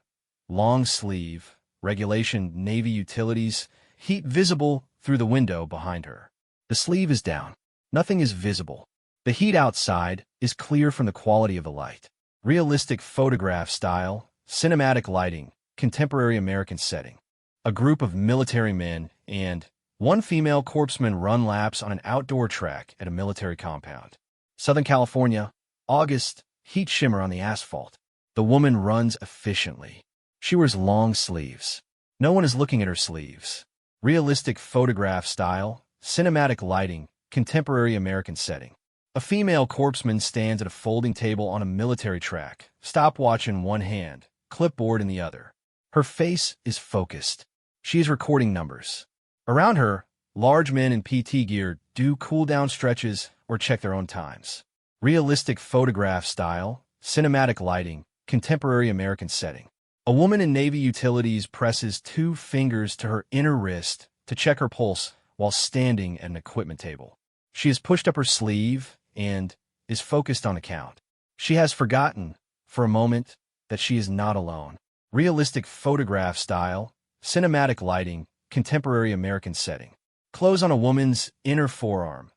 Long sleeve, regulation Navy utilities, heat visible through the window behind her. The sleeve is down. Nothing is visible. The heat outside is clear from the quality of the light. Realistic photograph style, cinematic lighting, contemporary American setting. A group of military men and one female corpsman run laps on an outdoor track at a military compound. Southern California, August, heat shimmer on the asphalt. The woman runs efficiently. She wears long sleeves. No one is looking at her sleeves. Realistic photograph style, cinematic lighting, contemporary American setting. A female corpsman stands at a folding table on a military track, stopwatch in one hand, clipboard in the other. Her face is focused. She is recording numbers. Around her, large men in PT gear do cool-down stretches or check their own times. Realistic photograph style, cinematic lighting, contemporary American setting. A woman in Navy utilities presses 2 fingers to her inner wrist to check her pulse while standing at an equipment table. She has pushed up her sleeve and is focused on a count. She has forgotten, for a moment, that she is not alone. Realistic photograph style, cinematic lighting, contemporary American setting. Clothes on a woman's inner forearm.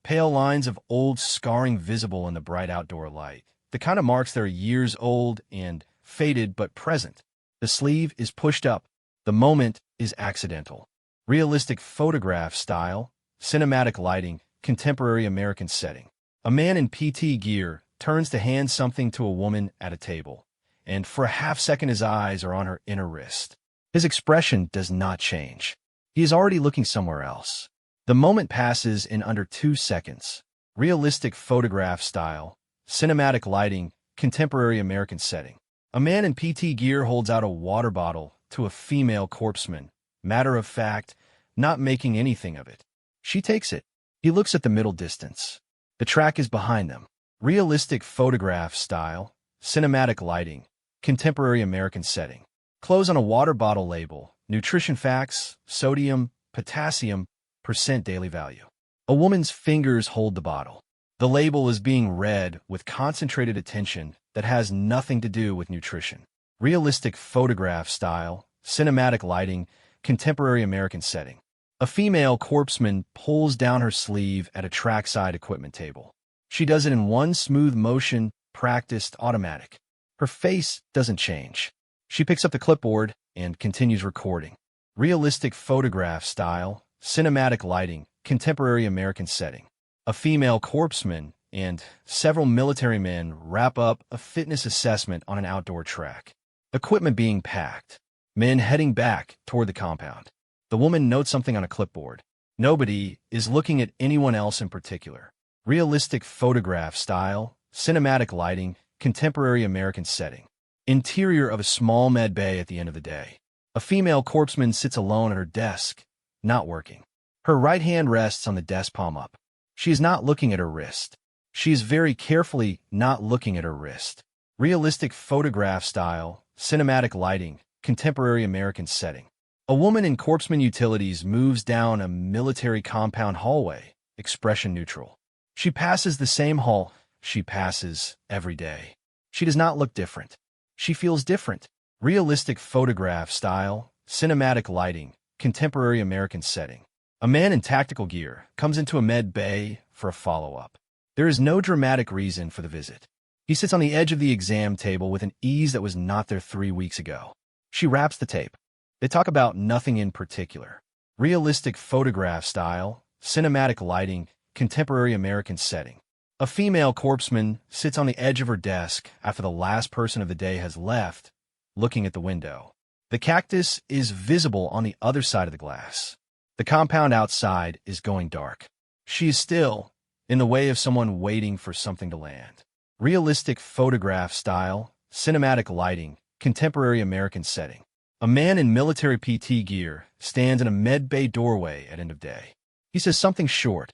Pale lines of old scarring visible in the bright outdoor light. The kind of marks that are years old and faded but present. The sleeve is pushed up. The moment is accidental. Realistic photograph style, cinematic lighting, contemporary American setting. A man in PT gear turns to hand something to a woman at a table, and for a half-second his eyes are on her inner wrist. His expression does not change. He is already looking somewhere else. The moment passes in under 2 seconds. Realistic photograph style, cinematic lighting, contemporary American setting. A man in PT gear holds out a water bottle to a female corpsman, matter of fact, not making anything of it. She takes it. He looks at the middle distance. The track is behind them. Realistic photograph style, cinematic lighting, contemporary American setting. Clothes on a water bottle label, nutrition facts, sodium, potassium, percent daily value. A woman's fingers hold the bottle. The label is being read with concentrated attention that has nothing to do with nutrition. Realistic photograph style, cinematic lighting, contemporary American setting. A female corpsman pulls down her sleeve at a trackside equipment table. She does it in one smooth motion, practiced, automatic. Her face doesn't change. She picks up the clipboard and continues recording. Realistic photograph style, cinematic lighting, contemporary American setting. A female corpsman and several military men wrap up a fitness assessment on an outdoor track. Equipment being packed. Men heading back toward the compound. The woman notes something on a clipboard. Nobody is looking at anyone else in particular. Realistic photograph style, cinematic lighting, contemporary American setting. Interior of a small med bay at the end of the day. A female corpsman sits alone at her desk, not working. Her right hand rests on the desk palm up. She is not looking at her wrist. She is very carefully not looking at her wrist. Realistic photograph style, cinematic lighting, contemporary American setting. A woman in corpsman utilities moves down a military compound hallway, expression neutral. She passes the same hall she passes every day. She does not look different. She feels different. Realistic photograph style, cinematic lighting, contemporary American setting. A man in tactical gear comes into a med bay for a follow-up. There is no dramatic reason for the visit. He sits on the edge of the exam table with an ease that was not there 3 weeks ago. She wraps the tape. They talk about nothing in particular. Realistic photograph style, cinematic lighting, contemporary American setting. A female corpsman sits on the edge of her desk after the last person of the day has left, looking at the window. The cactus is visible on the other side of the glass. The compound outside is going dark. She is still in the way of someone waiting for something to land. Realistic photograph style, cinematic lighting, contemporary American setting. A man in military PT gear stands in a med bay doorway at end of day. He says something short,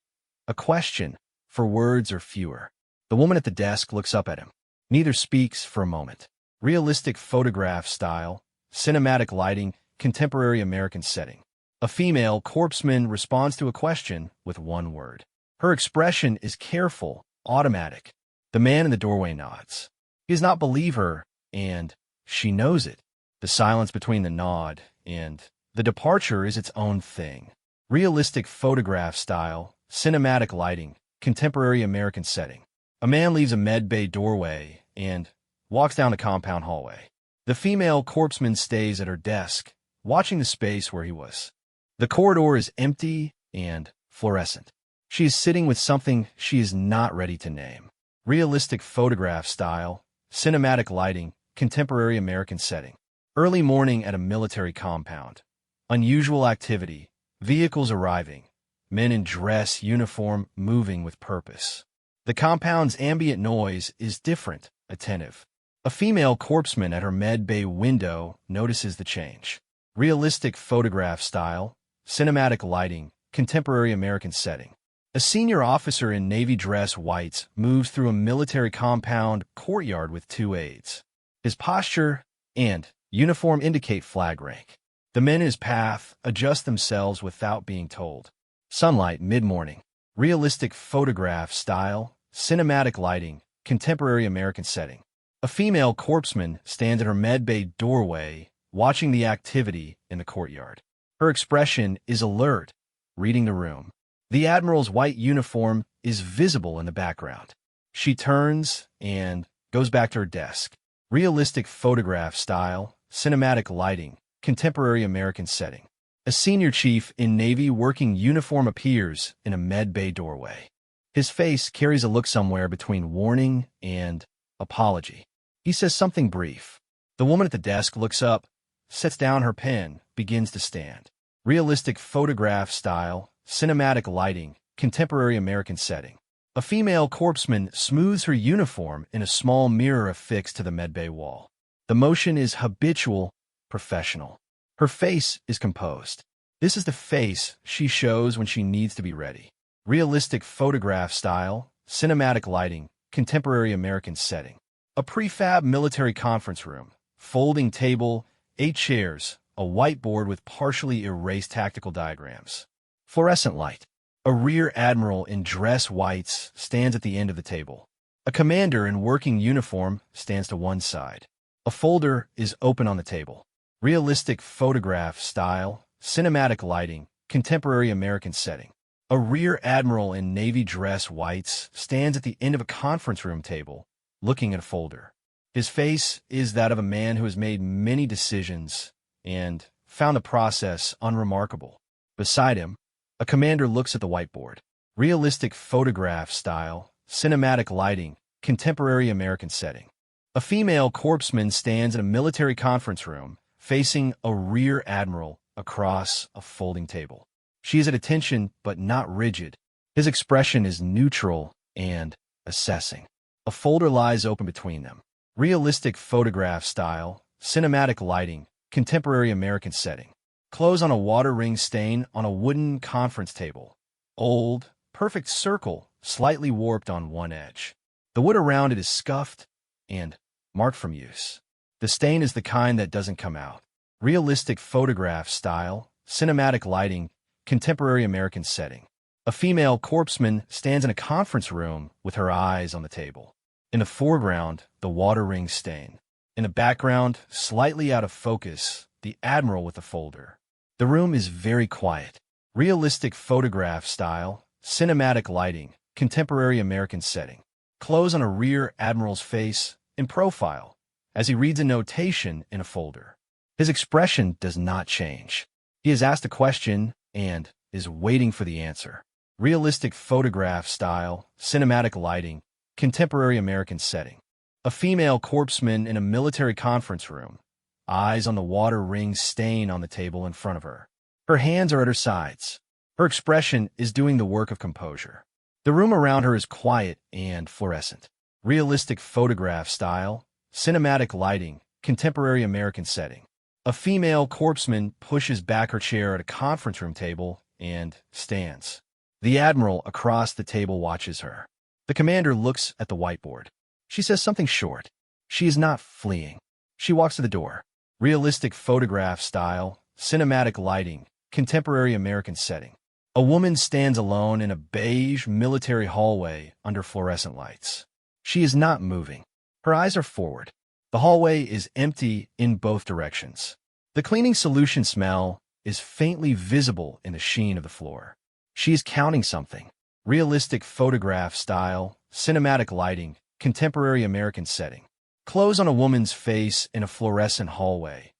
a question, for words or fewer. The woman at the desk looks up at him. Neither speaks for a moment. Realistic photograph style, cinematic lighting, contemporary American setting. A female corpsman responds to a question with one word. Her expression is careful, automatic. The man in the doorway nods. He does not believe her, and she knows it. The silence between the nod and the departure is its own thing. Realistic photograph style, cinematic lighting, contemporary American setting. A man leaves a med bay doorway and walks down the compound hallway. The female corpsman stays at her desk, watching the space where he was. The corridor is empty and fluorescent. She is sitting with something she is not ready to name. Realistic photograph style, cinematic lighting, contemporary American setting. Early morning at a military compound. Unusual activity, vehicles arriving, men in dress uniform moving with purpose. The compound's ambient noise is different, attentive. A female corpsman at her med bay window notices the change. Realistic photograph style, cinematic lighting, contemporary American setting. A senior officer in navy dress whites moves through a military compound courtyard with two aides. His posture and uniform indicate flag rank. The men in his path adjust themselves without being told. Sunlight mid-morning. Realistic photograph style, cinematic lighting, contemporary American setting. A female corpsman stands at her med bay doorway, watching the activity in the courtyard. Her expression is alert, reading the room. The admiral's white uniform is visible in the background. She turns and goes back to her desk. Realistic photograph style, cinematic lighting, contemporary American setting. A senior chief in navy working uniform appears in a med bay doorway. His face carries a look somewhere between warning and apology. He says something brief. The woman at the desk looks up, sets down her pen, begins to stand. Realistic photograph style, cinematic lighting, contemporary American setting. A female corpsman smooths her uniform in a small mirror affixed to the medbay wall. The motion is habitual, professional. Her face is composed. This is the face she shows when she needs to be ready. Realistic photograph style, cinematic lighting, contemporary American setting. A prefab military conference room, folding table, 8 chairs, a whiteboard with partially erased tactical diagrams. Fluorescent light. A rear admiral in dress whites stands at the end of the table. A commander in working uniform stands to one side. A folder is open on the table. Realistic photograph style, cinematic lighting, contemporary American setting. A rear admiral in navy dress whites stands at the end of a conference room table, looking at a folder. His face is that of a man who has made many decisions and found the process unremarkable. Beside him, a commander looks at the whiteboard. Realistic photograph style, cinematic lighting, contemporary American setting. A female corpsman stands in a military conference room, facing a rear admiral across a folding table. She is at attention, but not rigid. His expression is neutral and assessing. A folder lies open between them. Realistic photograph style, cinematic lighting, contemporary American setting. Clothes on a water ring stain on a wooden conference table. Old, perfect circle, slightly warped on one edge. The wood around it is scuffed and marked from use. The stain is the kind that doesn't come out. Realistic photograph style, cinematic lighting, contemporary American setting. A female corpsman stands in a conference room with her eyes on the table. In the foreground, the water ring stain. In the background, slightly out of focus, the admiral with the folder. The room is very quiet. Realistic photograph style, cinematic lighting, contemporary American setting. Close on a rear admiral's face in profile as he reads a notation in a folder. His expression does not change. He has asked a question and is waiting for the answer. Realistic photograph style, cinematic lighting, contemporary American setting. A female corpsman in a military conference room. Eyes on the water ring stain on the table in front of her. Her hands are at her sides. Her expression is doing the work of composure. The room around her is quiet and fluorescent. Realistic photograph style, cinematic lighting, contemporary American setting. A female corpsman pushes back her chair at a conference room table and stands. The admiral across the table watches her. The commander looks at the whiteboard. She says something short. She is not fleeing. She walks to the door. Realistic photograph style, cinematic lighting, contemporary American setting. A woman stands alone in a beige military hallway under fluorescent lights. She is not moving. Her eyes are forward. The hallway is empty in both directions. The cleaning solution smell is faintly visible in the sheen of the floor. She is counting something. Realistic photograph style, cinematic lighting, contemporary American setting. Close on a woman's face in a fluorescent hallway.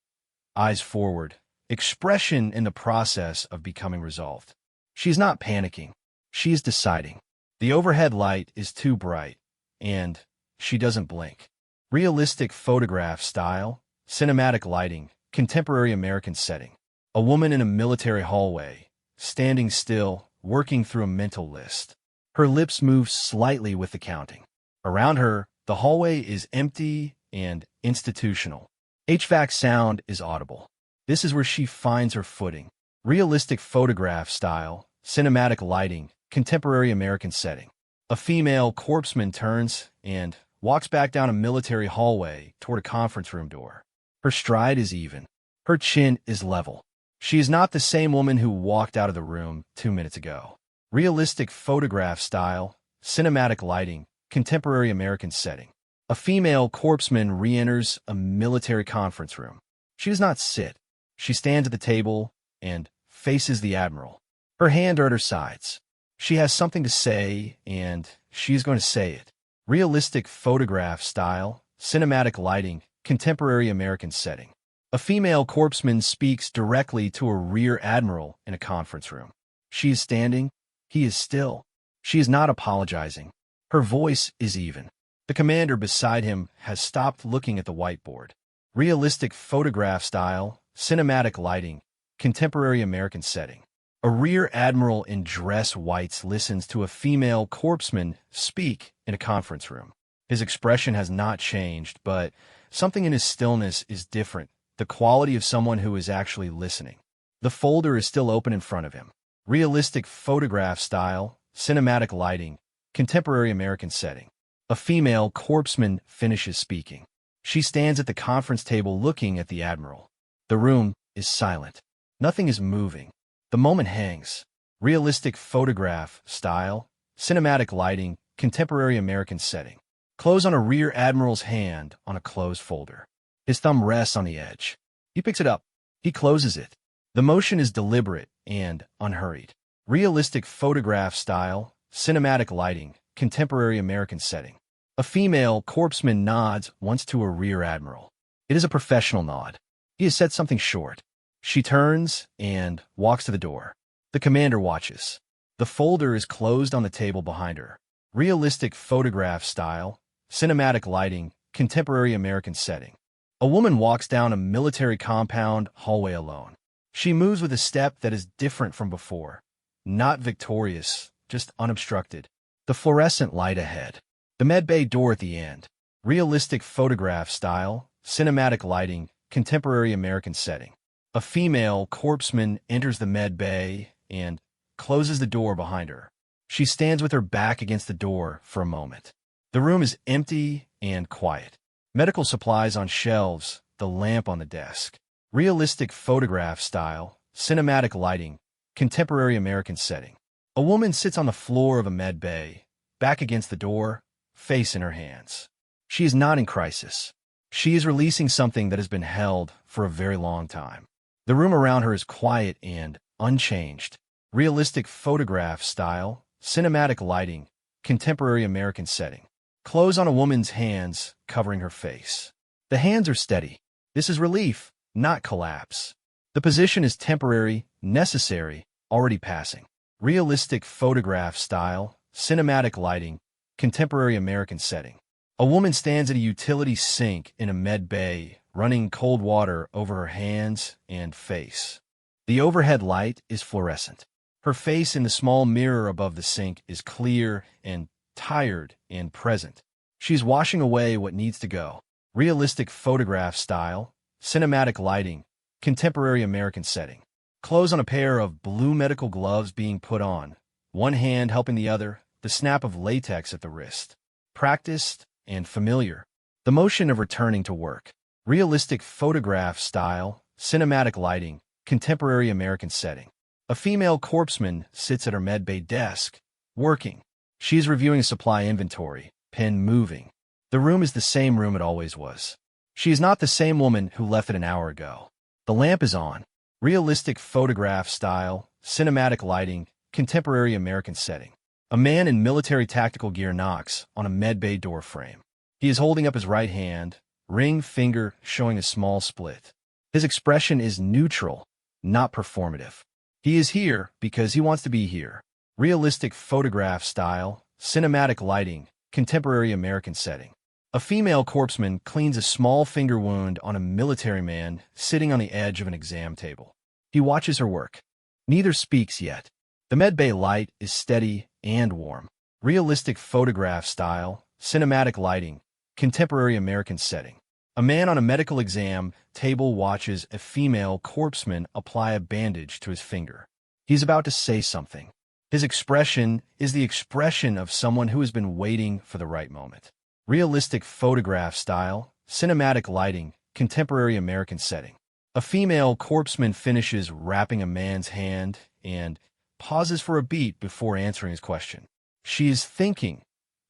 Eyes forward. Expression in the process of becoming resolved. She's not panicking. She's deciding. The overhead light is too bright, and she doesn't blink. Realistic photograph style, cinematic lighting, contemporary American setting. A woman in a military hallway, standing still, working through a mental list. Her lips move slightly with the counting. Around her, the hallway is empty and institutional. HVAC sound is audible. This is where she finds her footing. Realistic photograph style, cinematic lighting, contemporary American setting. A female corpsman turns and walks back down a military hallway toward a conference room door. Her stride is even. Her chin is level. She is not the same woman who walked out of the room 2 minutes ago. Realistic photograph style, cinematic lighting, contemporary American setting. A female corpsman re-enters a military conference room. She does not sit. She stands at the table and faces the admiral. Her hands are at her sides. She has something to say, and she's going to say it. Realistic photograph style, cinematic lighting, contemporary American setting. A female corpsman speaks directly to a rear admiral in a conference room. She is standing. He is still. She is not apologizing. Her voice is even. The commander beside him has stopped looking at the whiteboard. Realistic photograph style, cinematic lighting, contemporary American setting. A rear admiral in dress whites listens to a female corpsman speak in a conference room. His expression has not changed, but something in his stillness is different. The quality of someone who is actually listening. The folder is still open in front of him. Realistic photograph style, cinematic lighting, contemporary American setting. A female corpsman finishes speaking. She stands at the conference table looking at the admiral. The room is silent. Nothing is moving. The moment hangs. Realistic photograph style, cinematic lighting, contemporary American setting. Close on a rear admiral's hand on a closed folder. His thumb rests on the edge. He picks it up. He closes it. The motion is deliberate and unhurried. Realistic photograph style, cinematic lighting, contemporary American setting. A female corpsman nods once to a rear admiral. It is a professional nod. He has said something short. She turns and walks to the door. The commander watches. The folder is closed on the table behind her. Realistic photograph style, cinematic lighting, contemporary American setting. A woman walks down a military compound hallway alone. She moves with a step that is different from before. Not victorious, just unobstructed. The fluorescent light ahead. The medbay door at the end. Realistic photograph style, cinematic lighting, contemporary American setting. A female corpsman enters the medbay and closes the door behind her. She stands with her back against the door for a moment. The room is empty and quiet. Medical supplies on shelves, the lamp on the desk. Realistic photograph style, cinematic lighting, contemporary American setting. A woman sits on the floor of a med bay, back against the door, face in her hands. She is not in crisis. She is releasing something that has been held for a very long time. The room around her is quiet and unchanged. Realistic photograph style, cinematic lighting, contemporary American setting. Close on a woman's hands, covering her face. The hands are steady. This is relief, not collapse. The position is temporary, necessary, already passing. Realistic photograph style, cinematic lighting, contemporary American setting. A woman stands at a utility sink in a med bay, running cold water over her hands and face. The overhead light is fluorescent. Her face in the small mirror above the sink is clear and tired and present. She's washing away what needs to go. Realistic photograph style, cinematic lighting, contemporary American setting. Clothes on a pair of blue medical gloves being put on, one hand helping the other, the snap of latex at the wrist. Practiced and familiar. The motion of returning to work. Realistic photograph style, cinematic lighting, contemporary American setting. A female corpsman sits at her medbay desk, working. She is reviewing a supply inventory, pen moving. The room is the same room it always was. She is not the same woman who left it an hour ago. The lamp is on. Realistic photograph style, cinematic lighting, contemporary American setting. A man in military tactical gear knocks on a medbay door frame. He is holding up his right hand, ring finger showing a small split. His expression is neutral, not performative. He is here because he wants to be here. Realistic photograph style, cinematic lighting, contemporary American setting. A female corpsman cleans a small finger wound on a military man sitting on the edge of an exam table. He watches her work. Neither speaks yet. The medbay light is steady and warm. Realistic photograph style, cinematic lighting, contemporary American setting. A man on a medical exam table watches a female corpsman apply a bandage to his finger. He's about to say something. His expression is the expression of someone who has been waiting for the right moment. Realistic photograph style, cinematic lighting, contemporary American setting. A female corpsman finishes wrapping a man's hand and pauses for a beat before answering his question. She is thinking,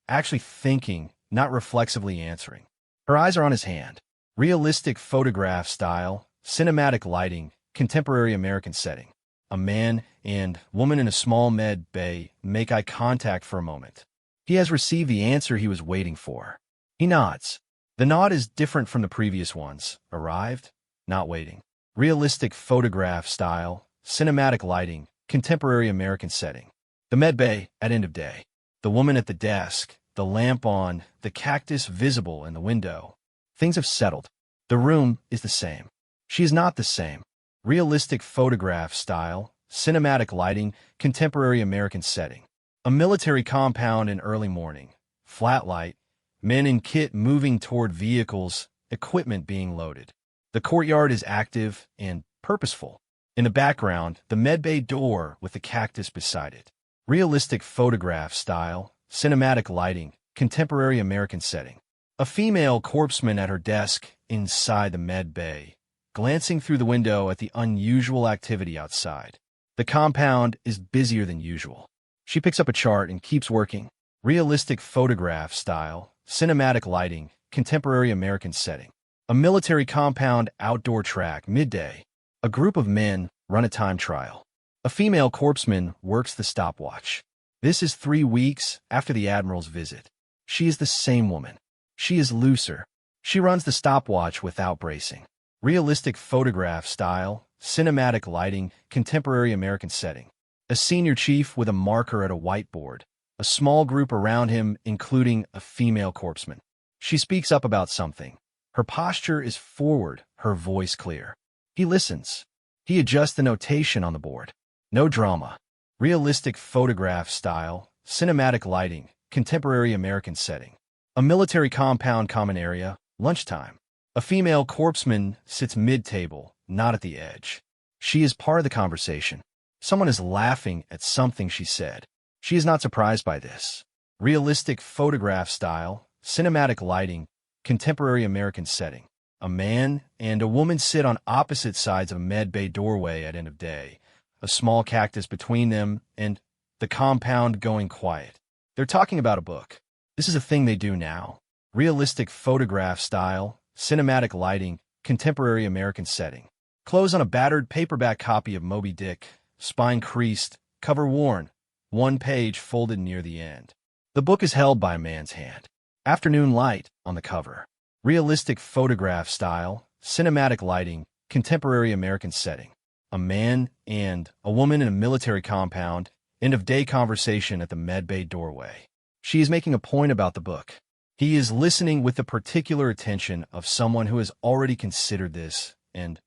actually thinking, not reflexively answering. Her eyes are on his hand. Realistic photograph style, cinematic lighting, contemporary American setting. A man and woman in a small med bay make eye contact for a moment. He has received the answer he was waiting for. He nods. The nod is different from the previous ones. Arrived, not waiting. Realistic photograph style, cinematic lighting, contemporary American setting. The med bay at end of day. The woman at the desk, the lamp on, the cactus visible in the window. Things have settled. The room is the same. She is not the same. Realistic photograph style, cinematic lighting, contemporary American setting. A military compound in early morning. Flat light. Men in kit moving toward vehicles, equipment being loaded. The courtyard is active and purposeful. In the background, the medbay door with the cactus beside it. Realistic photograph style, cinematic lighting, contemporary American setting. A female corpsman at her desk inside the medbay, glancing through the window at the unusual activity outside. The compound is busier than usual. She picks up a chart and keeps working. Realistic photograph style, cinematic lighting, contemporary American setting. A military compound outdoor track midday. A group of men run a time trial. A female corpsman works the stopwatch. This is 3 weeks after the admiral's visit. She is the same woman. She is looser. She runs the stopwatch without bracing. Realistic photograph style, cinematic lighting, contemporary American setting. A senior chief with a marker at a whiteboard. A small group around him, including a female corpsman. She speaks up about something. Her posture is forward, her voice clear. He listens. He adjusts the notation on the board. No drama. Realistic photograph style, cinematic lighting, contemporary American setting. A military compound common area, lunchtime. A female corpsman sits mid-table, not at the edge. She is part of the conversation. Someone is laughing at something she said. She is not surprised by this. Realistic photograph style, cinematic lighting, contemporary American setting. A man and a woman sit on opposite sides of a medbay doorway at end of day. A small cactus between them and the compound going quiet. They're talking about a book. This is a thing they do now. Realistic photograph style, cinematic lighting, contemporary American setting. Close on a battered paperback copy of Moby Dick, spine creased, cover worn, one page folded near the end. The book is held by a man's hand. Afternoon light on the cover. Realistic photograph style, cinematic lighting, contemporary American setting. A man and a woman in a military compound, end of day conversation at the medbay doorway. She is making a point about the book. He is listening with the particular attention of someone who has already considered this and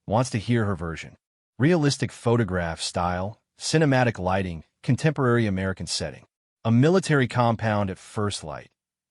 wants to hear her version. Realistic photograph style, cinematic lighting, contemporary American setting. A military compound at first light.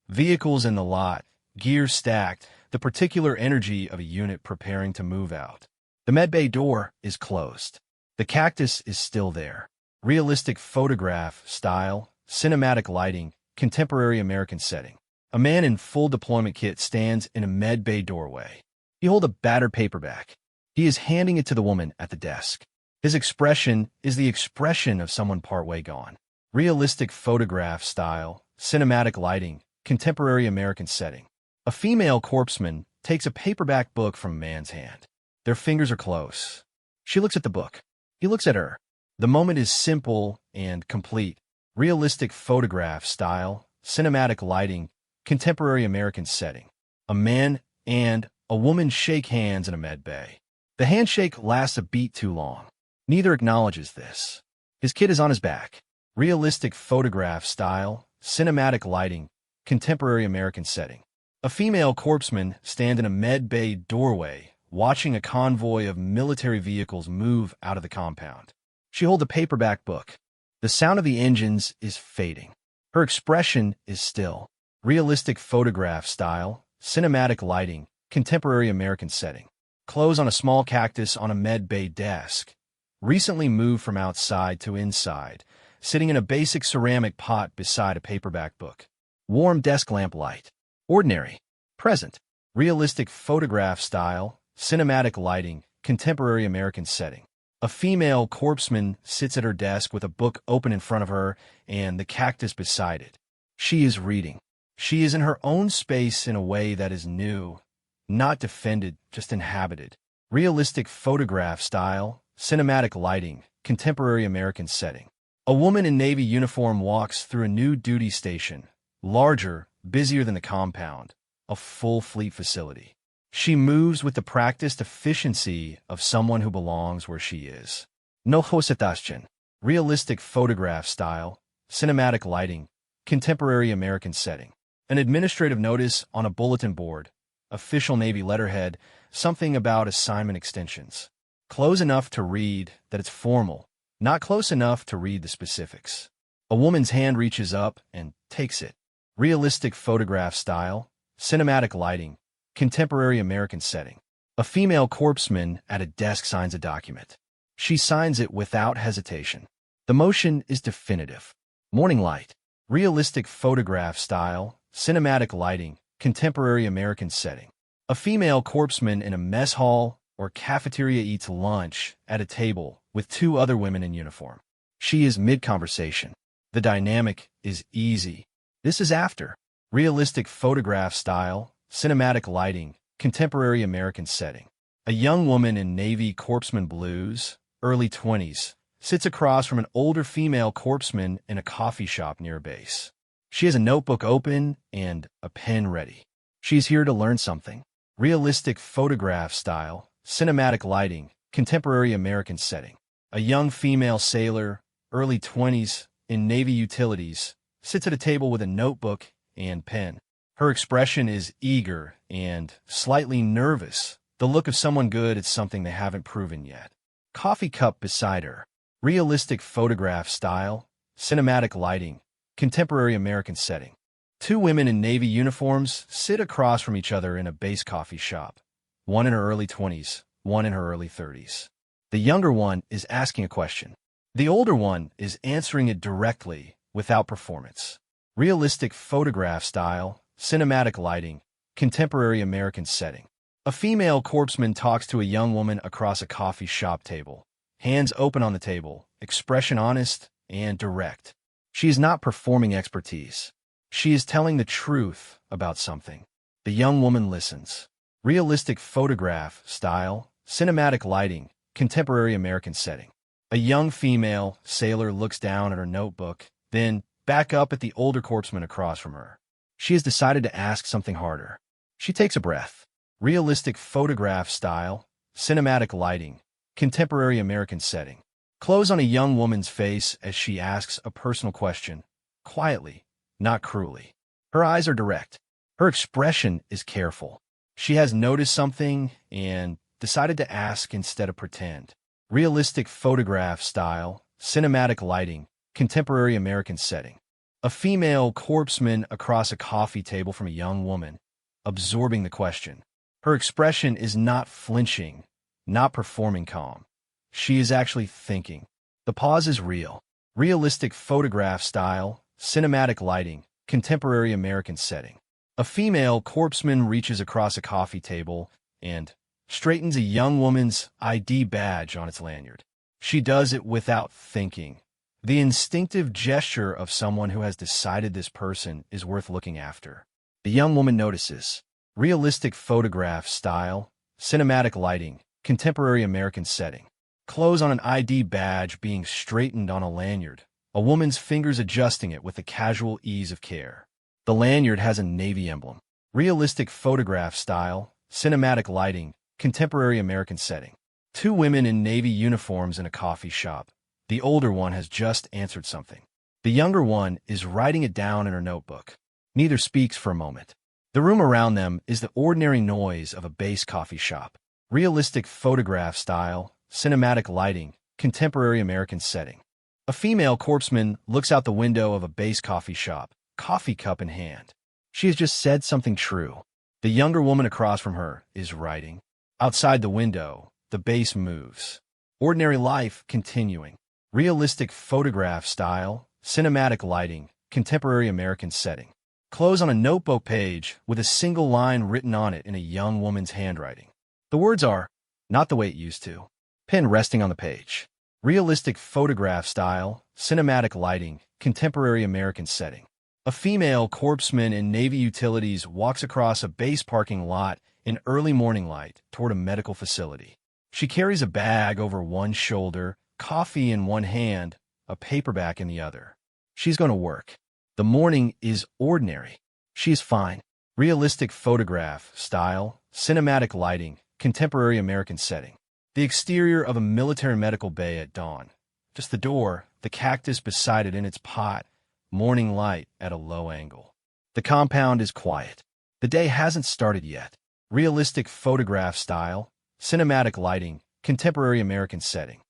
Vehicles in the lot, gear stacked, the particular energy of a unit preparing to move out. The medbay door is closed. The cactus is still there. Realistic photograph style, cinematic lighting, contemporary American setting. A man in full deployment kit stands in a medbay doorway. He holds a battered paperback. He is handing it to the woman at the desk. His expression is the expression of someone partway gone. Realistic photograph style, cinematic lighting, contemporary American setting. A female corpsman takes a paperback book from a man's hand. Their fingers are close. She looks at the book. He looks at her. The moment is simple and complete. realistic photograph style, cinematic lighting, contemporary American setting. A man and a woman shake hands in a med bay. The handshake lasts a beat too long. Neither acknowledges this. His kid is on his back. Realistic photograph style, cinematic lighting, contemporary American setting. A female corpsman stands in a med bay doorway, watching a convoy of military vehicles move out of the compound. She holds a paperback book. The sound of the engines is fading. Her expression is still. Realistic photograph style, cinematic lighting, contemporary American setting. Clothes on a small cactus on a med bay desk. Recently moved from outside to inside, sitting in a basic ceramic pot beside a paperback book. Warm desk lamp light. Ordinary. Present. Realistic photograph style, cinematic lighting, contemporary American setting. A female corpsman sits at her desk with a book open in front of her and the cactus beside it. She is reading. She is in her own space in a way that is new, not defended, just inhabited. Realistic photograph style, cinematic lighting, contemporary American setting. A woman in Navy uniform walks through a new duty station, larger, busier than the compound, a full fleet facility. She moves with the practiced efficiency of someone who belongs where she is. No hositashchen. Realistic photograph style, cinematic lighting, contemporary American setting. An administrative notice on a bulletin board, official Navy letterhead, something about assignment extensions. Close enough to read that it's formal, not close enough to read the specifics. A woman's hand reaches up and takes it. Realistic photograph style, cinematic lighting, contemporary American setting. A female corpsman at a desk signs a document. She signs it without hesitation. The motion is definitive. Morning light. Realistic photograph style, cinematic lighting, contemporary American setting. A female corpsman in a mess hall or cafeteria eats lunch at a table with two other women in uniform. She is mid-conversation. The dynamic is easy. This is after. Realistic photograph style, cinematic lighting, contemporary American setting. A young woman in Navy corpsman blues, early 20s, sits across from an older female corpsman in a coffee shop near base. She has a notebook open and a pen ready. She's here to learn something. Realistic photograph style, cinematic lighting, contemporary American setting. A young female sailor, early 20s, in Navy utilities, sits at a table with a notebook and pen. Her expression is eager and slightly nervous, the look of someone good at something they haven't proven yet. Coffee cup beside her. Realistic photograph style, cinematic lighting, contemporary American setting. Two women in Navy uniforms sit across from each other in a base coffee shop. One in her early 20s, one in her early 30s. The younger one is asking a question. The older one is answering it directly, without performance. Realistic photograph style, cinematic lighting, contemporary American setting. A female corpsman talks to a young woman across a coffee shop table. Hands open on the table, expression honest and direct. She is not performing expertise. She is telling the truth about something. The young woman listens. Realistic photograph style, cinematic lighting, contemporary American setting. A young female sailor looks down at her notebook, then back up at the older corpsman across from her. She has decided to ask something harder. She takes a breath. Realistic photograph style, cinematic lighting, contemporary American setting. Close on a young woman's face as she asks a personal question, quietly, not cruelly. Her eyes are direct. Her expression is careful. She has noticed something and decided to ask instead of pretend. Realistic photograph style, cinematic lighting, contemporary American setting. A female corpsman across a coffee table from a young woman, absorbing the question. Her expression is not flinching, not performing calm. She is actually thinking. The pause is real. Realistic photograph style, cinematic lighting, contemporary American setting. A female corpsman reaches across a coffee table and straightens a young woman's ID badge on its lanyard. She does it without thinking. The instinctive gesture of someone who has decided this person is worth looking after. The young woman notices. Realistic photograph style, cinematic lighting, contemporary American setting. Clothes on an ID badge being straightened on a lanyard, A woman's fingers adjusting it with the casual ease of care. The lanyard has a Navy emblem. Realistic photograph style, cinematic lighting, contemporary American setting. Two women in Navy uniforms in a coffee shop. The older one has just answered something. The younger one is writing it down in her notebook. Neither speaks for a moment. The room around them is the ordinary noise of a base coffee shop. Realistic photograph style, cinematic lighting, contemporary American setting. A female corpsman looks out the window of a base coffee shop, coffee cup in hand. She has just said something true. The younger woman across from her is writing. Outside the window, the base moves. Ordinary life continuing. Realistic photograph style, cinematic lighting, contemporary American setting. Close on a notebook page with a single line written on it in a young woman's handwriting. The words are, "Not the way it used to." Pen resting on the page. Realistic photograph style, cinematic lighting, contemporary American setting. A female corpsman in Navy utilities walks across a base parking lot in early morning light toward a medical facility. She carries a bag over one shoulder, coffee in one hand, a paperback in the other. She's going to work. The morning is ordinary. She is fine. Realistic photograph style, cinematic lighting, contemporary American setting. The exterior of a military medical bay at dawn. Just the door, the cactus beside it in its pot, morning light at a low angle. The compound is quiet. The day hasn't started yet. Realistic photograph style, cinematic lighting, contemporary American setting.